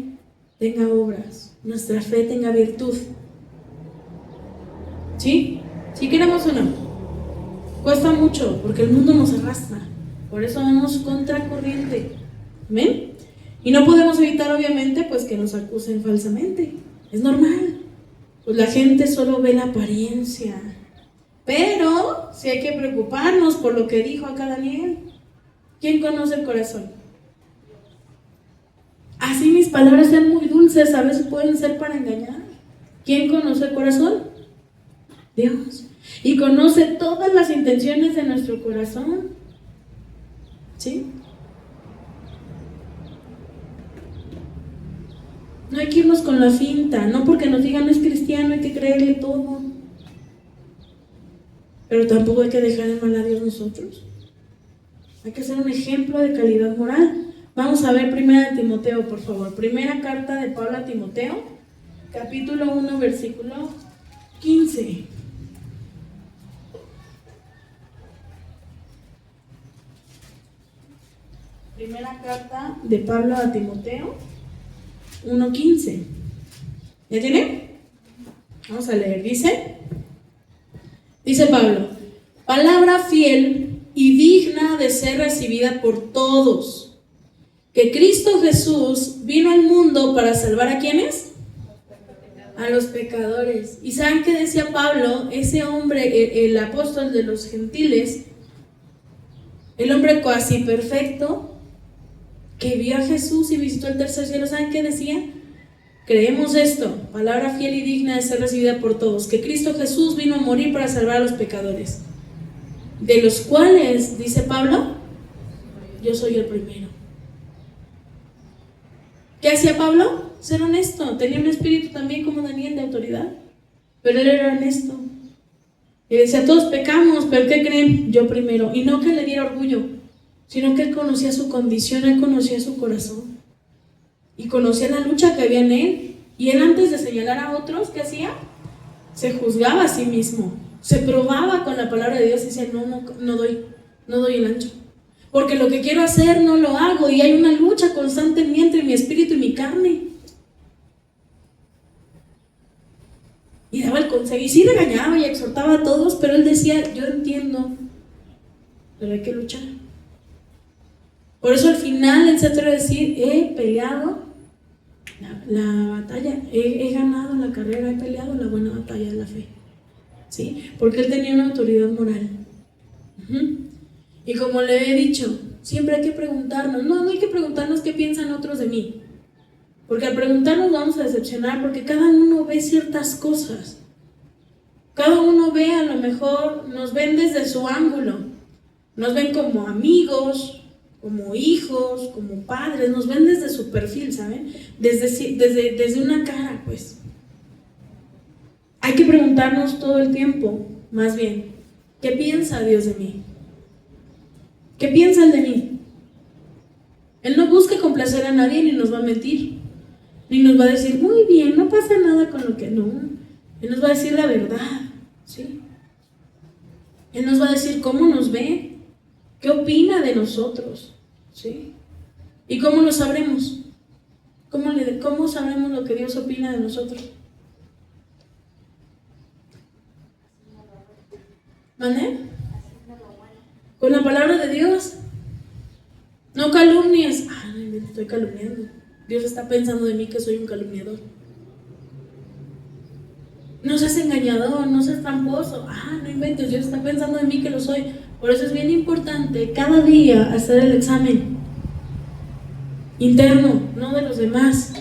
tenga obras, nuestra fe tenga virtud. ¿Sí? ¿Sí queremos o no? Cuesta mucho porque el mundo nos arrastra. Por eso vamos contracorriente. ¿Ven? Y no podemos evitar, obviamente, pues que nos acusen falsamente. Es normal. Pues la gente solo ve la apariencia. Pero sí hay que preocuparnos por lo que dijo acá Daniel. ¿Quién conoce el corazón? Así mis palabras sean muy dulces, a veces pueden ser para engañar. ¿Quién conoce el corazón? Dios. Y conoce todas las intenciones de nuestro corazón. ¿Sí? No hay que irnos con la finta, no porque nos digan es cristiano hay que creerle todo. Pero tampoco hay que dejar en mal a Dios nosotros. Hay que ser un ejemplo de calidad moral. Vamos a ver 1 Timoteo, por favor. Primera carta de Pablo a Timoteo, capítulo 1, versículo 15. Primera carta de Pablo a Timoteo 1:15. ¿Ya tiene? Vamos a leer. Dice Pablo: palabra fiel y digna de ser recibida por todos, que Cristo Jesús vino al mundo para salvar ¿a quiénes? A los pecadores. ¿Y saben qué decía Pablo? Ese hombre, el apóstol de los gentiles, el hombre casi perfecto, que vio a Jesús y visitó el tercer cielo, ¿saben qué decía? Creemos esto, palabra fiel y digna de ser recibida por todos, que Cristo Jesús vino a morir para salvar a los pecadores, de los cuales, dice Pablo, yo soy el primero. ¿Qué hacía Pablo? Ser honesto. Tenía un espíritu también como Daniel de autoridad, pero él era honesto. Y decía, todos pecamos, pero ¿qué creen? Yo primero. Y no que le diera orgullo, sino que él conocía su condición, él conocía su corazón y conocía la lucha que había en él. Y él, antes de señalar a otros, ¿qué hacía? Se juzgaba a sí mismo, se probaba con la palabra de Dios y decía, no doy el ancho, porque lo que quiero hacer no lo hago, y hay una lucha constante en mí entre mi espíritu y mi carne. Y daba el consejo, y sí regañaba y exhortaba a todos, pero él decía, yo entiendo, pero hay que luchar. Por eso al final él se atreve a decir, he peleado la batalla, he ganado la carrera, he peleado la buena batalla de la fe. ¿Sí? Porque él tenía una autoridad moral. Y como le he dicho, siempre hay que preguntarnos, no hay que preguntarnos qué piensan otros de mí, porque al preguntarnos vamos a decepcionar, porque cada uno ve ciertas cosas, cada uno ve, a lo mejor nos ven desde su ángulo, nos ven como amigos, como hijos, como padres, nos ven desde su perfil, ¿saben? Desde una cara, pues. Hay que preguntarnos todo el tiempo, más bien, ¿qué piensa Dios de mí? ¿Qué piensa Él de mí? Él no busca complacer a nadie ni nos va a mentir, ni nos va a decir, muy bien, no pasa nada con lo que no. Él nos va a decir la verdad, ¿sí? Él nos va a decir cómo nos ve, qué opina de nosotros, ¿sí? ¿Y cómo lo sabremos? ¿Cómo sabremos lo que Dios opina de nosotros? ¿Vale? Con la palabra de Dios. No calumnies. Ay, me estoy calumniando. Dios está pensando de mí que soy un calumniador. No seas engañador, no seas tramposo. No inventes, Dios está pensando de mí que lo soy. Por eso es bien importante cada día hacer el examen interno, no de los demás.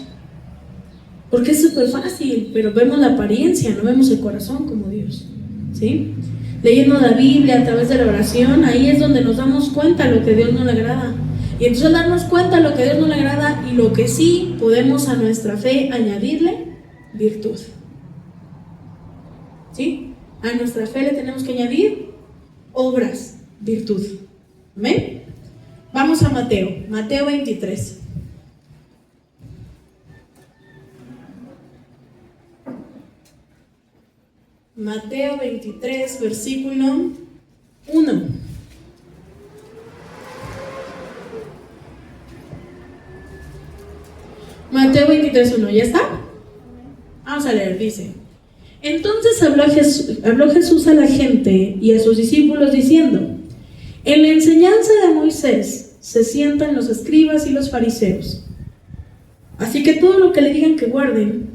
Porque es súper fácil, pero vemos la apariencia, no vemos el corazón como Dios. ¿Sí? Leyendo la Biblia a través de la oración, ahí es donde nos damos cuenta de lo que a Dios no le agrada. Y entonces al darnos cuenta de lo que a Dios no le agrada y lo que sí, podemos a nuestra fe añadirle virtud. ¿Sí? A nuestra fe le tenemos que añadir obras, virtud. ¿Amén? Vamos a Mateo 23. Mateo 23, versículo 1. Mateo 23, 1, ¿ya está? Vamos a leer, dice: entonces habló Jesús a la gente y a sus discípulos diciendo: en la enseñanza de Moisés se sientan los escribas y los fariseos. Así que todo lo que le digan que guarden,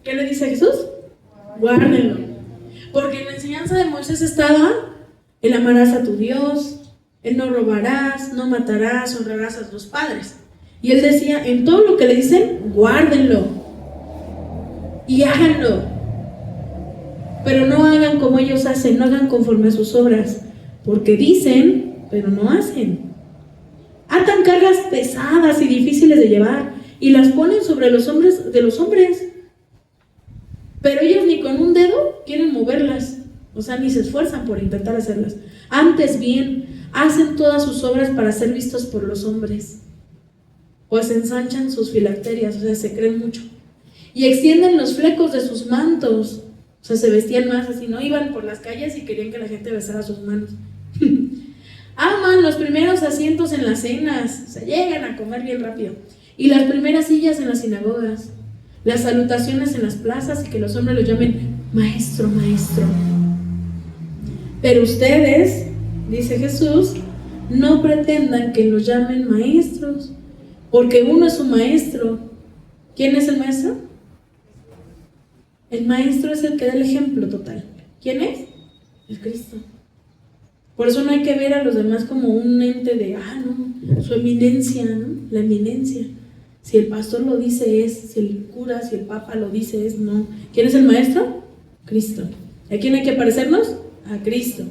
¿qué le dice Jesús? Guárdenlo. Porque en la enseñanza de Moisés estaba el amarás a tu Dios, el no robarás, no matarás, honrarás a tus padres. Y él decía, en todo lo que le dicen, guárdenlo y háganlo. Pero no hagan como ellos hacen, no hagan conforme a sus obras, porque dicen, pero no hacen. Atan cargas pesadas y difíciles de llevar y las ponen sobre los hombres de los hombres, pero ellos ni con un dedo quieren moverlas, o sea, ni se esfuerzan por intentar hacerlas. Antes bien, hacen todas sus obras para ser vistos por los hombres, pues ensanchan sus filacterias, o sea, se creen mucho, y extienden los flecos de sus mantos, o sea, se vestían más así, ¿no? Iban por las calles y querían que la gente besara sus manos. Aman los primeros asientos en las cenas, o sea, llegan a comer bien rápido, y las primeras sillas en las sinagogas, las salutaciones en las plazas y que los hombres los llamen maestro, maestro. Pero ustedes, dice Jesús, no pretendan que los llamen maestros, porque uno es su maestro. ¿Quién es el maestro? El maestro es el que da el ejemplo total. ¿Quién es? El Cristo. Por eso no hay que ver a los demás como un ente de, no, su eminencia, ¿no? La eminencia. Si el pastor lo dice es, si el cura, si el papa lo dice es, no. ¿Quién es el maestro? Cristo. ¿A quién hay que parecernos? A Cristo.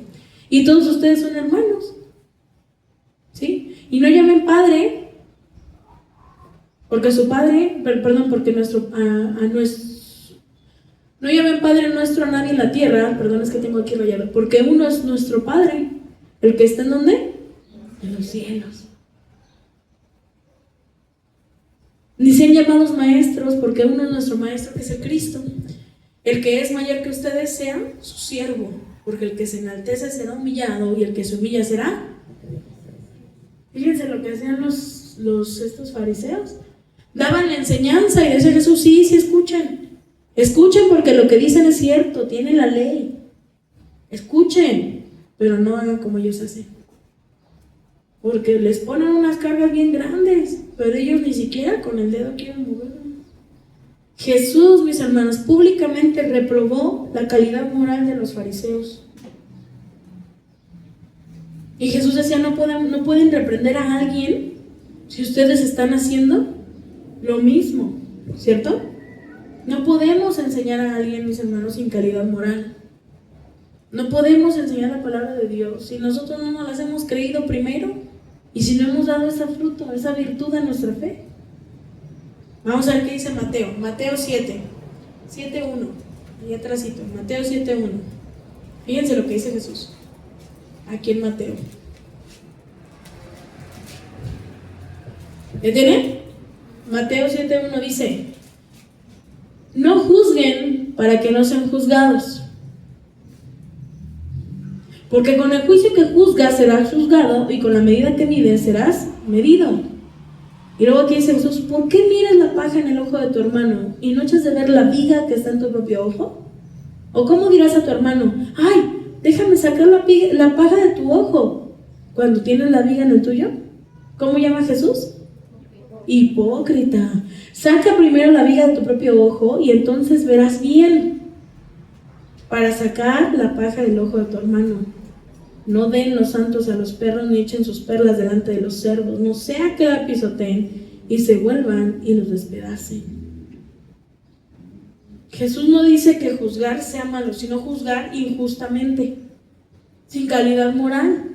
Y todos ustedes son hermanos, ¿sí? Y no llamen padre, porque su padre, perdón, porque no llamen padre nuestro a nadie en la tierra, perdón, es que tengo aquí rayado, porque uno es nuestro Padre, el que está en ¿dónde? En los cielos. Ni sean llamados maestros, porque uno es nuestro maestro, que es el Cristo. El que es mayor que ustedes sea su siervo, porque el que se enaltece será humillado y el que se humilla será. Fíjense lo que hacían estos fariseos. Daban la enseñanza y decía Jesús, sí, escuchen porque lo que dicen es cierto, tienen la ley, escuchen, pero no hagan como ellos hacen, porque les ponen unas cargas bien grandes, pero ellos ni siquiera con el dedo quieren moverlo. Jesús, mis hermanos, públicamente reprobó la calidad moral de los fariseos. Y Jesús decía, no pueden reprender a alguien si ustedes están haciendo lo mismo, ¿cierto? No podemos enseñar a alguien, mis hermanos, sin calidad moral. No podemos enseñar la palabra de Dios si nosotros no nos las hemos creído primero y si no hemos dado ese fruto, esa virtud a nuestra fe. Vamos a ver qué dice Mateo 7:1, ahí atrásito, Mateo 7:1. Fíjense lo que dice Jesús aquí en Mateo. ¿Ya tiene? Mateo 7:1 dice: no juzguen para que no sean juzgados, porque con el juicio que juzgas serás juzgado y con la medida que mides serás medido. Y luego aquí dice Jesús: ¿por qué miras la paja en el ojo de tu hermano y no echas de ver la viga que está en tu propio ojo? ¿O cómo dirás a tu hermano: ay, déjame sacar la paja de tu ojo, cuando tienes la viga en el tuyo? ¿Cómo llama Jesús? Hipócrita. Saca primero la viga de tu propio ojo y entonces verás bien para sacar la paja del ojo de tu hermano. No den los santos a los perros ni echen sus perlas delante de los cerdos, no sea que la pisoteen y se vuelvan y los despedacen. Jesús no dice que juzgar sea malo, sino juzgar injustamente, sin calidad moral,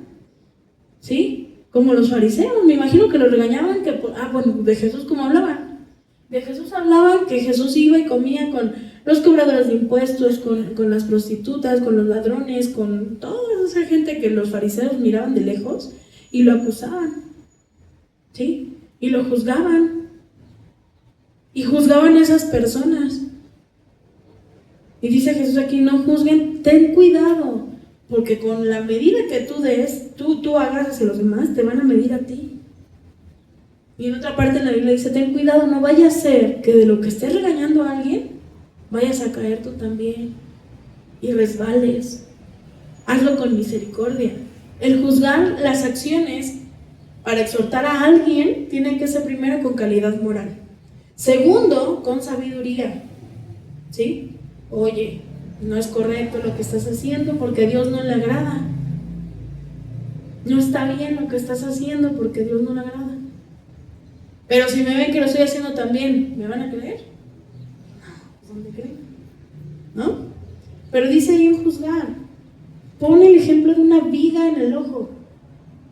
¿sí? Como los fariseos, me imagino que los regañaban, de Jesús, ¿cómo hablaban? De Jesús hablaban que Jesús iba y comía con los cobradores de impuestos, con las prostitutas, con los ladrones, con toda esa gente que los fariseos miraban de lejos y lo acusaban, ¿sí? Y lo juzgaban. Y juzgaban a esas personas. Y dice Jesús aquí: no juzguen, ten cuidado, porque con la medida que tú des, tú hagas hacia los demás, te van a medir a ti. Y en otra parte de la Biblia dice: ten cuidado, no vaya a ser que de lo que estés regañando a alguien, vayas a caer tú también y resbales. Hazlo con misericordia. El juzgar las acciones para exhortar a alguien tiene que ser primero con calidad moral. Segundo, con sabiduría, ¿sí? Oye, no es correcto lo que estás haciendo porque a Dios no le agrada. No está bien lo que estás haciendo porque a Dios no le agrada. Pero si me ven que lo estoy haciendo también, ¿me van a creer? No, ¿dónde creen? ¿No? Pero dice ahí en juzgar, pone el ejemplo de una viga en el ojo.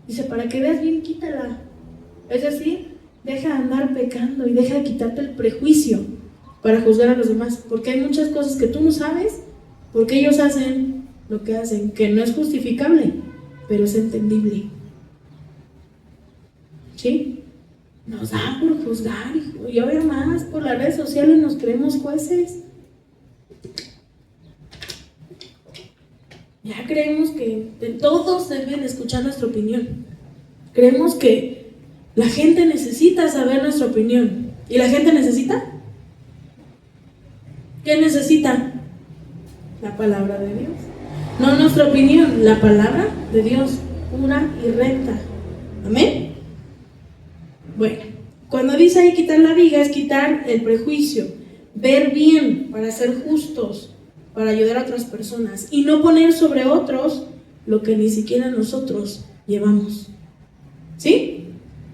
Dice: para que veas bien, quítala. Es decir, deja de andar pecando y deja de quitarte el prejuicio para juzgar a los demás, porque hay muchas cosas que tú no sabes porque ellos hacen lo que hacen, que no es justificable, pero es entendible. ¿sí? Nos da por juzgar, y ahora más por las redes sociales nos creemos jueces. Ya creemos que todos deben escuchar nuestra opinión. Creemos que la gente necesita saber nuestra opinión. ¿Y la gente necesita? ¿Qué necesita? La palabra de Dios. No nuestra opinión, la palabra de Dios, pura y recta. ¿Amén? Bueno, cuando dice ahí quitar la viga, es quitar el prejuicio, ver bien para ser justos, para ayudar a otras personas y no poner sobre otros lo que ni siquiera nosotros llevamos. ¿Sí?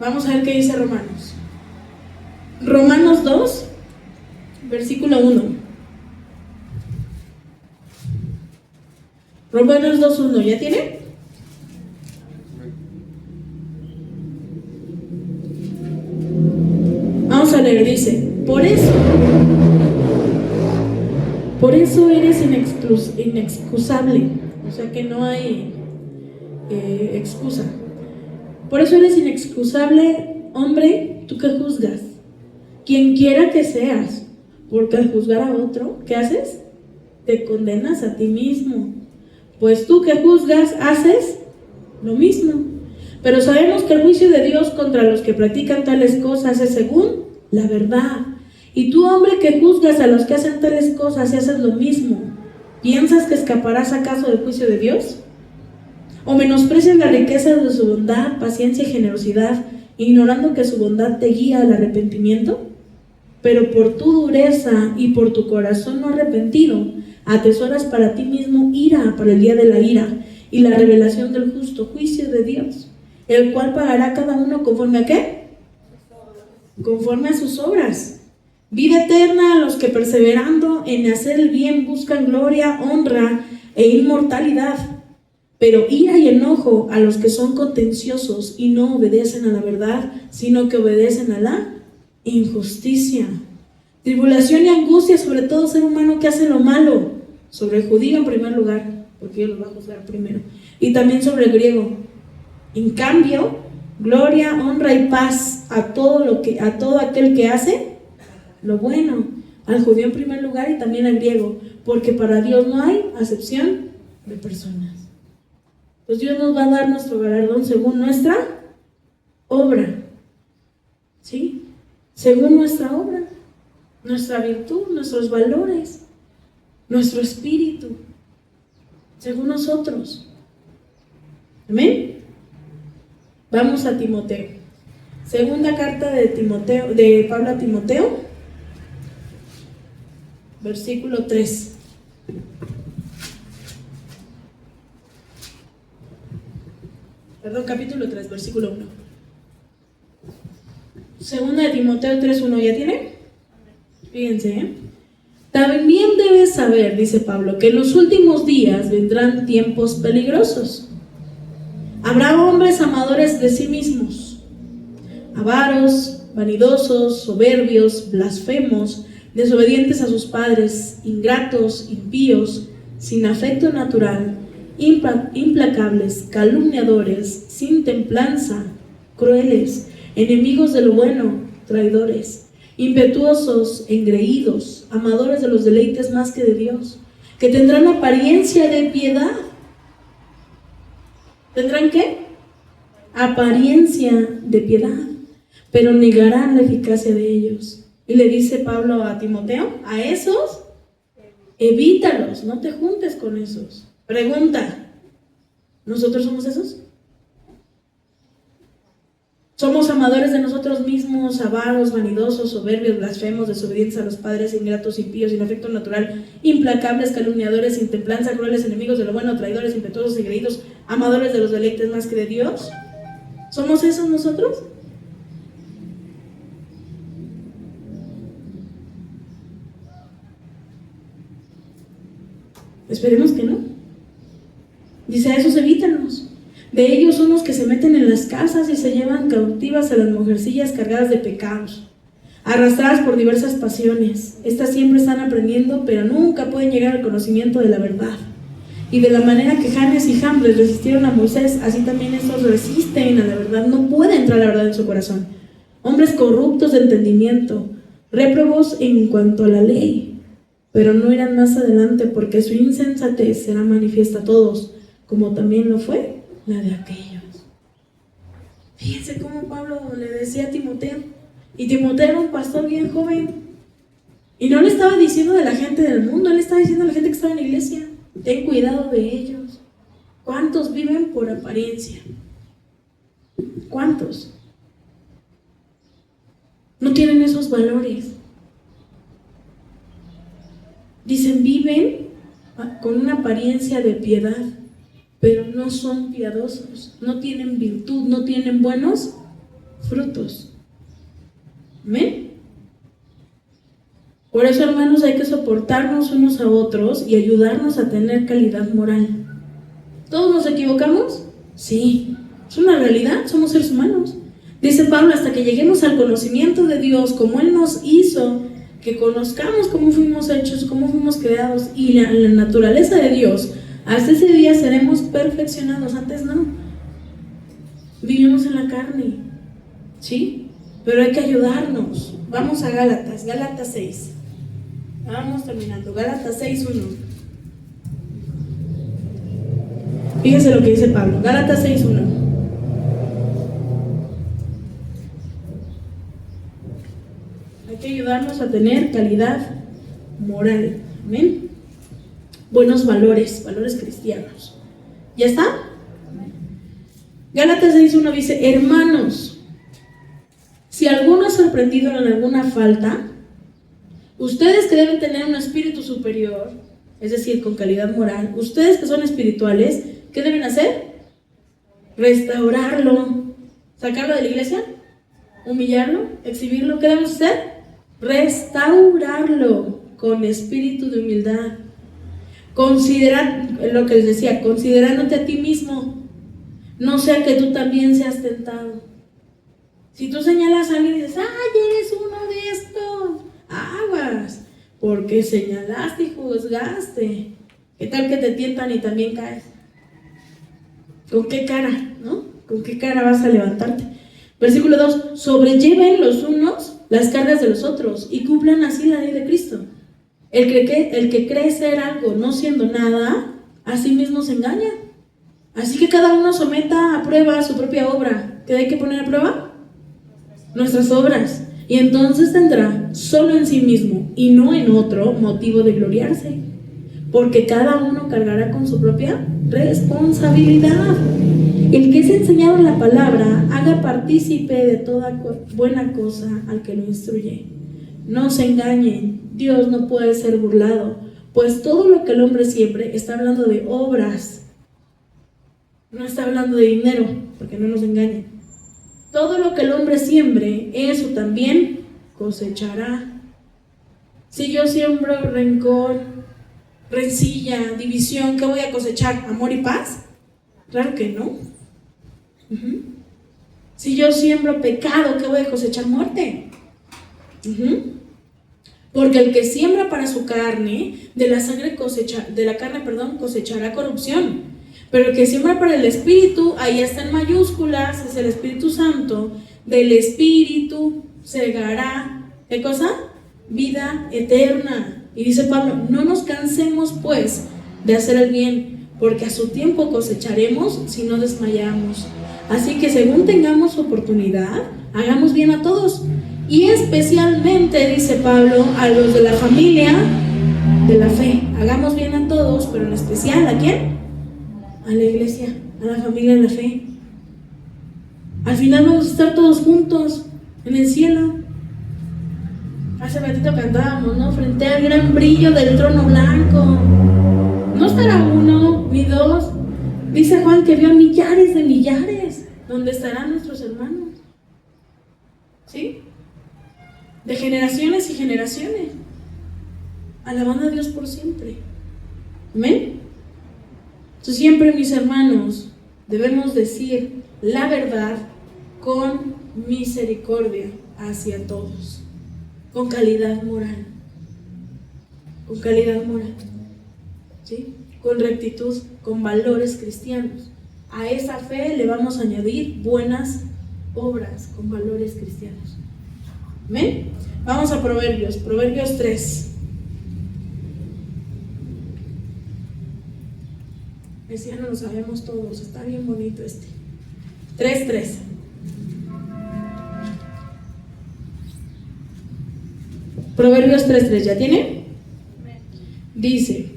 Vamos a ver qué dice Romanos. Romanos 2, versículo 1. Romanos 2:1, ¿ya tiene? Vamos a leer, dice, por eso eres inexcusable, o sea que no hay excusa. Por eso eres inexcusable, hombre, tú que juzgas, quien quiera que seas, porque al juzgar a otro, ¿qué haces? Te condenas a ti mismo, pues tú que juzgas haces lo mismo. Pero sabemos que el juicio de Dios contra los que practican tales cosas es según la verdad. Y tú, hombre, que juzgas a los que hacen tales cosas y haces lo mismo, ¿piensas que escaparás acaso del juicio de Dios? ¿O menosprecias la riqueza de su bondad, paciencia y generosidad, ignorando que su bondad te guía al arrepentimiento? Pero por tu dureza y por tu corazón no arrepentido, atesoras para ti mismo ira para el día de la ira y la revelación del justo juicio de Dios, el cual pagará a cada uno conforme a ¿qué? Conforme a sus obras. Vida eterna a los que perseverando en hacer el bien buscan gloria, honra e inmortalidad. Pero ira y enojo a los que son contenciosos y no obedecen a la verdad, sino que obedecen a la injusticia. Tribulación y angustia sobre todo ser humano que hace lo malo, sobre el judío en primer lugar, porque Dios lo va a juzgar primero, y también sobre el griego. En cambio, gloria, honra y paz a todo aquel que hace lo bueno, al judío en primer lugar y también al griego, porque para Dios no hay acepción de personas. Pues Dios nos va a dar nuestro galardón según nuestra obra, ¿sí? Según nuestra obra, nuestra virtud, nuestros valores, nuestro espíritu, según nosotros. ¿Amén? Vamos a Timoteo. Segunda carta de Pablo a Timoteo, versículo 3. Capítulo 3, versículo 1. Segunda de Timoteo 3:1, ¿ya tiene? Fíjense, También debes saber, dice Pablo, que en los últimos días vendrán tiempos peligrosos. Habrá hombres amadores de sí mismos, avaros, vanidosos, soberbios, blasfemos, desobedientes a sus padres, ingratos, impíos, sin afecto natural, implacables, calumniadores, sin templanza, crueles, enemigos de lo bueno, traidores, impetuosos, engreídos, amadores de los deleites más que de Dios, que tendrán apariencia de piedad. ¿Tendrán qué? Apariencia de piedad, pero negarán la eficacia de ellos. Y le dice Pablo a Timoteo, a esos, evítalos, no te juntes con esos. Pregunta, ¿nosotros somos esos? Somos amadores de nosotros mismos, avaros, vanidosos, soberbios, blasfemos, desobedientes a los padres, ingratos, impíos, sin afecto natural, implacables, calumniadores, sin templanza, crueles, enemigos de lo bueno, traidores, impetuosos, engreídos, amadores de los deleites más que de Dios. ¿Somos esos nosotros? Esperemos que no. Dice, a esos evítanos. De ellos son los que se meten en las casas y se llevan cautivas a las mujercillas cargadas de pecados, arrastradas por diversas pasiones. Estas siempre están aprendiendo, pero nunca pueden llegar al conocimiento de la verdad. Y de la manera que Janes y Jambres resistieron a Moisés, así también estos resisten a la verdad, no puede entrar la verdad en su corazón. Hombres corruptos de entendimiento, réprobos en cuanto a la ley, pero no irán más adelante porque su insensatez será manifiesta a todos, como también lo fue la de aquellos. Fíjense cómo Pablo le decía a Timoteo, y Timoteo era un pastor bien joven, y no le estaba diciendo de la gente del mundo, él estaba diciendo a la gente que estaba en la iglesia: ten cuidado de ellos. ¿Cuántos viven por apariencia? ¿Cuántos no tienen esos valores? Dicen, viven con una apariencia de piedad, pero no son piadosos, no tienen virtud, no tienen buenos frutos. ¿Amén? Por eso, hermanos, hay que soportarnos unos a otros y ayudarnos a tener calidad moral. ¿Todos nos equivocamos? Sí, es una realidad, somos seres humanos. Dice Pablo, hasta que lleguemos al conocimiento de Dios, como Él nos hizo, que conozcamos cómo fuimos hechos, cómo fuimos creados y la naturaleza de Dios, hasta ese día seremos perfeccionados. Antes no, vivimos en la carne, ¿sí? Pero hay que ayudarnos. Vamos a Gálatas 6. Vamos terminando. Gálatas 6:1. Fíjense lo que dice Pablo. Gálatas 6:1. Hay que ayudarnos a tener calidad moral. Amén. Buenos valores cristianos. ¿Ya está? Gálatas 6:1 dice: hermanos, si alguno es sorprendido en alguna falta, ustedes que deben tener un espíritu superior, es decir, con calidad moral, ustedes que son espirituales, ¿qué deben hacer? Restaurarlo. ¿Sacarlo de la iglesia? ¿Humillarlo? ¿Exhibirlo? ¿Qué debemos hacer? Restaurarlo con espíritu de humildad. Considerar, lo que les decía, considerándote a ti mismo, no sea que tú también seas tentado. Si tú señalas a alguien y dices: ¡ay, eres uno de estos!, aguas, porque señalaste y juzgaste. ¿Qué tal que te tientan y también caes? ¿Con qué cara, no? ¿Con qué cara vas a levantarte? Versículo 2: sobrelleven los unos las cargas de los otros y cumplan así la ley de Cristo. El que cree ser algo no siendo nada, a sí mismo se engaña. Así que cada uno someta a prueba su propia obra. ¿Qué hay que poner a prueba? Nuestras obras. Y entonces tendrá solo en sí mismo y no en otro motivo de gloriarse, porque cada uno cargará con su propia responsabilidad. El que es enseñado en la palabra, haga partícipe de toda buena cosa al que lo instruye. No se engañen, Dios no puede ser burlado, pues todo lo que el hombre siempre está hablando de obras, no está hablando de dinero, porque no nos engañen. Todo lo que el hombre siembre, eso también cosechará. Si yo siembro rencor, rencilla, división, ¿qué voy a cosechar? ¿Amor y paz? Claro que no. Si yo siembro pecado, ¿qué voy a cosechar? Muerte. Porque el que siembra para su carne, de la carne cosechará corrupción. Pero el que siembra para el Espíritu, ahí está en mayúsculas, es el Espíritu Santo, del Espíritu segará, ¿qué cosa? Vida eterna. Y dice Pablo: no nos cansemos pues de hacer el bien, porque a su tiempo cosecharemos si no desmayamos. Así que según tengamos oportunidad, hagamos bien a todos, y especialmente, dice Pablo, a los de la familia de la fe. Hagamos bien a todos, pero en especial, ¿a quién? A la iglesia, a la familia de la fe. Al final vamos a estar todos juntos en el cielo. Hace ratito cantábamos, ¿no? Frente al gran brillo del trono blanco. No estará uno ni dos. Dice Juan que vio millares de millares, donde estarán nuestros hermanos. ¿Sí? De generaciones y generaciones, alabando a Dios por siempre. ¿Amén? Entonces, siempre, mis hermanos, debemos decir la verdad con misericordia hacia todos, con calidad moral. Con calidad moral. ¿Sí? con rectitud, con valores cristianos. A esa fe le vamos a añadir buenas obras con valores cristianos. ¿Amén? Vamos a Proverbios 3. Ese ya no lo sabemos todos, está bien bonito este. 3:3. Proverbios 3:3, ¿ya tiene? Dice: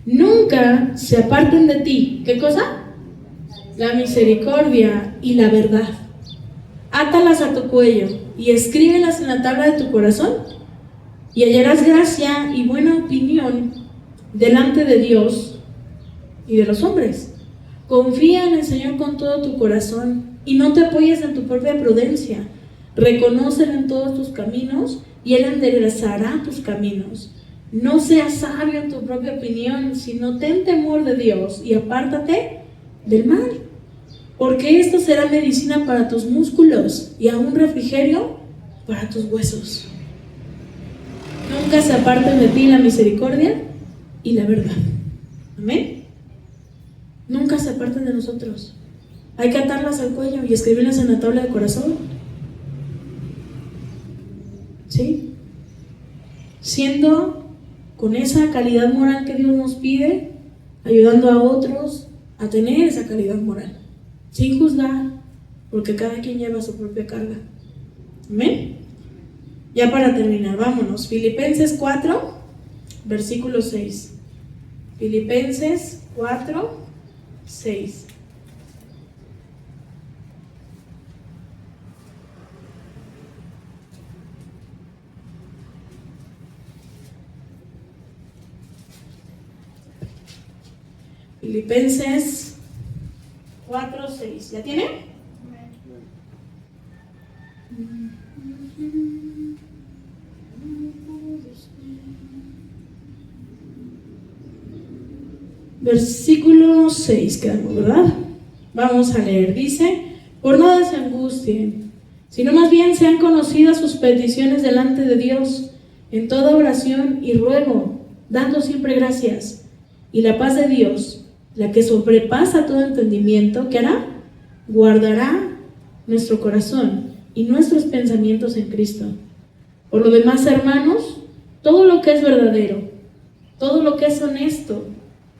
nunca se aparten de ti, ¿qué cosa? La misericordia y la verdad. Átalas a tu cuello y escríbelas en la tabla de tu corazón, y hallarás gracia y buena opinión delante de Dios y de los hombres. Confía en el Señor con todo tu corazón y no te apoyes en tu propia prudencia. Reconócelo en todos tus caminos y Él enderezará tus caminos. No seas sabio en tu propia opinión, sino ten temor de Dios y apártate del mal, porque esto será medicina para tus músculos y aún refrigerio para tus huesos. Nunca se aparten de ti la misericordia y la verdad. Amén. Nunca se aparten de nosotros. Hay que atarlas al cuello y escribirlas en la tabla de corazón. ¿Sí? Siendo con esa calidad moral que Dios nos pide, ayudando a otros a tener esa calidad moral, sin juzgar, porque cada quien lleva su propia carga. Amén. Ya para terminar, vámonos. Filipenses 4, versículo 6. Filipenses 4, 6. Filipenses 4, 6. ¿Ya tiene? Versículo 6 quedamos, ¿verdad? Vamos a leer. Dice: por nada se angustien, sino más bien sean conocidas sus peticiones delante de Dios en toda oración y ruego, dando siempre gracias. Y la paz de Dios, la que sobrepasa todo entendimiento, ¿qué hará? Guardará nuestro corazón y nuestros pensamientos en Cristo. Por lo demás, hermanos, todo lo que es verdadero, todo lo que es honesto,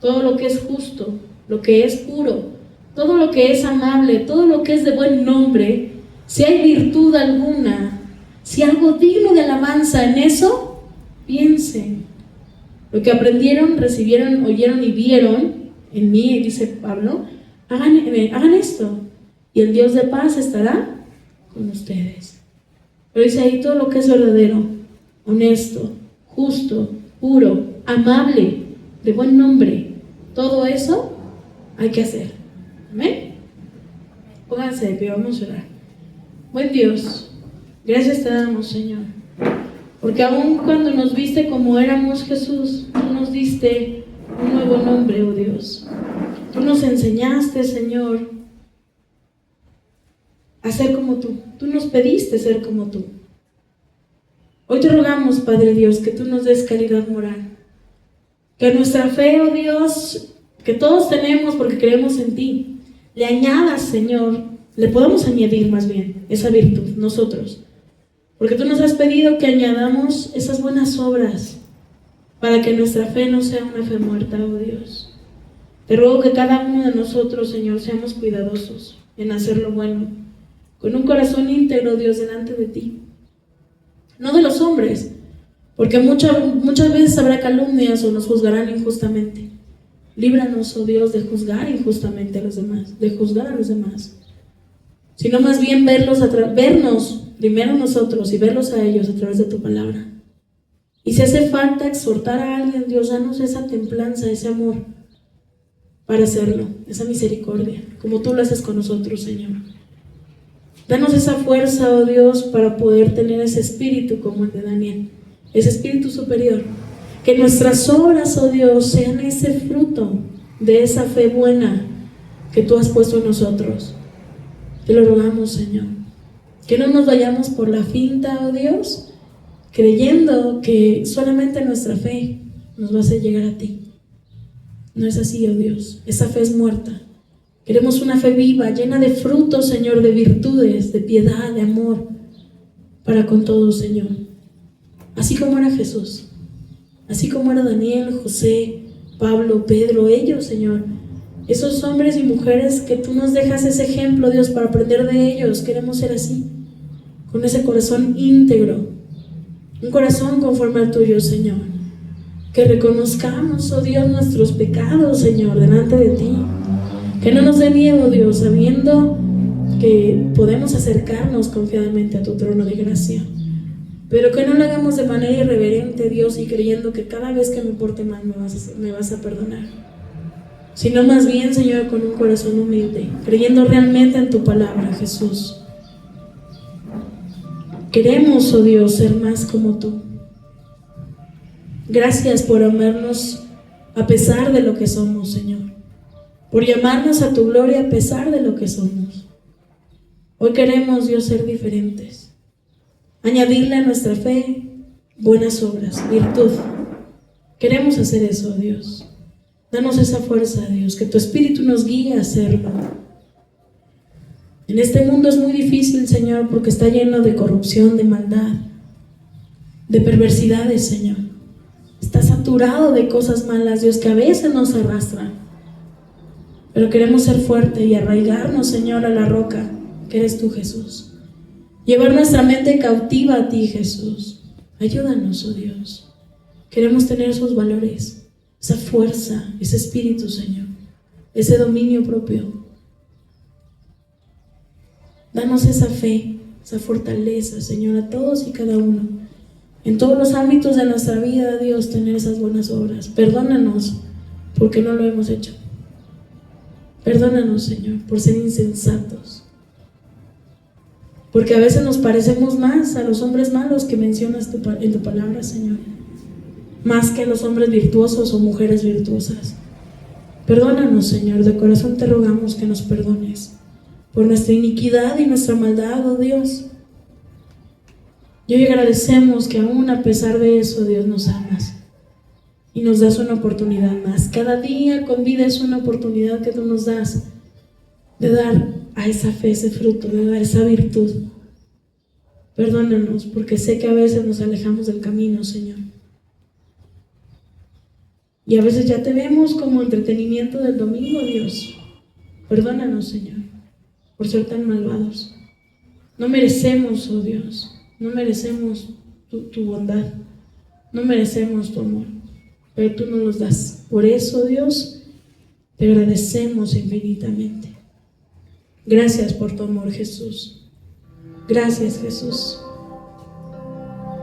todo lo que es justo, lo que es puro, todo lo que es amable, todo lo que es de buen nombre, si hay virtud alguna, si algo digno de alabanza, en eso piensen. Lo que aprendieron, recibieron, oyeron y vieron en mí, dice Pablo, hagan esto, y el Dios de paz estará con ustedes. Pero dice ahí todo lo que es verdadero, honesto, justo, puro, amable, de buen nombre, todo eso hay que hacer. Amén. Pónganse de pie, vamos a orar. Buen Dios, gracias te damos, Señor, porque aun cuando nos viste como éramos, Jesús, tú nos diste un nuevo nombre, oh Dios. Tú nos enseñaste, Señor, a ser como tú. Tú nos pediste ser como tú. Hoy te rogamos, Padre Dios, que tú nos des calidad moral. Que nuestra fe, oh Dios, que todos tenemos porque creemos en ti, le añadas, Señor, le podamos añadir más bien esa virtud nosotros. Porque tú nos has pedido que añadamos esas buenas obras para que nuestra fe no sea una fe muerta, oh Dios. Te ruego que cada uno de nosotros, Señor, seamos cuidadosos en hacer lo bueno, con un corazón íntegro, Dios, delante de ti. No de los hombres, porque muchas veces habrá calumnias o nos juzgarán injustamente. Líbranos, oh Dios, de juzgar injustamente a los demás, de juzgar a los demás, sino más bien vernos primero nosotros y verlos a ellos a través de tu palabra. Y si hace falta exhortar a alguien, Dios, danos esa templanza, ese amor para hacerlo, esa misericordia, como tú lo haces con nosotros, Señor. Danos esa fuerza, oh Dios, para poder tener ese espíritu como el de Daniel, ese espíritu superior. Que nuestras obras, oh Dios, sean ese fruto de esa fe buena que tú has puesto en nosotros. Te lo rogamos, Señor. Que no nos vayamos por la finta, oh Dios, creyendo que solamente nuestra fe nos va a hacer llegar a ti. No es así, oh Dios. Esa fe es muerta. Queremos una fe viva, llena de frutos, Señor, de virtudes, de piedad, de amor, para con todos, Señor. Así como era Jesús, así como era Daniel, José, Pablo, Pedro, ellos, Señor. Esos hombres y mujeres que tú nos dejas ese ejemplo, Dios, para aprender de ellos. Queremos ser así, con ese corazón íntegro, un corazón conforme al tuyo, Señor. Que reconozcamos, oh Dios, nuestros pecados, Señor, delante de ti. Que no nos dé miedo, Dios, sabiendo que podemos acercarnos confiadamente a tu trono de gracia. Pero que no lo hagamos de manera irreverente, Dios, y creyendo que cada vez que me porte mal me vas a perdonar. Sino más bien, Señor, con un corazón humilde, creyendo realmente en tu palabra, Jesús. Queremos, oh Dios, ser más como tú. Gracias por amarnos a pesar de lo que somos, Señor. Por llamarnos a tu gloria a pesar de lo que somos. Hoy queremos, Dios, ser diferentes. Añadirle a nuestra fe buenas obras, virtud. Queremos hacer eso, Dios. Danos esa fuerza, Dios, que tu Espíritu nos guíe a hacerlo. En este mundo es muy difícil, Señor, porque está lleno de corrupción, de maldad, de perversidades, Señor. Está saturado de cosas malas, Dios, que a veces nos arrastran. Pero queremos ser fuertes y arraigarnos, Señor, a la roca, que eres tú, Jesús. Llevar nuestra mente cautiva a ti, Jesús. Ayúdanos, oh Dios. Queremos tener esos valores, esa fuerza, ese espíritu, Señor, ese dominio propio. Danos esa fe, esa fortaleza, Señor, a todos y cada uno. En todos los ámbitos de nuestra vida, Dios, tener esas buenas obras. Perdónanos porque no lo hemos hecho. Perdónanos, Señor, por ser insensatos. Porque a veces nos parecemos más a los hombres malos que mencionas en tu palabra, Señor. Más que a los hombres virtuosos o mujeres virtuosas. Perdónanos, Señor, de corazón te rogamos que nos perdones por nuestra iniquidad y nuestra maldad, oh Dios. Y hoy agradecemos que aún a pesar de eso, Dios, nos amas y nos das una oportunidad más. Cada día con vida es una oportunidad que tú nos das de dar a esa fe, ese fruto, de dar esa virtud. Perdónanos, porque sé que a veces nos alejamos del camino, Señor. Y a veces ya te vemos como entretenimiento del domingo, Dios. Perdónanos, Señor, por ser tan malvados. No merecemos, oh Dios, no merecemos tu bondad, no merecemos tu amor, pero tú nos los das. Por eso, Dios, te agradecemos infinitamente. Gracias por tu amor, Jesús. Gracias, Jesús.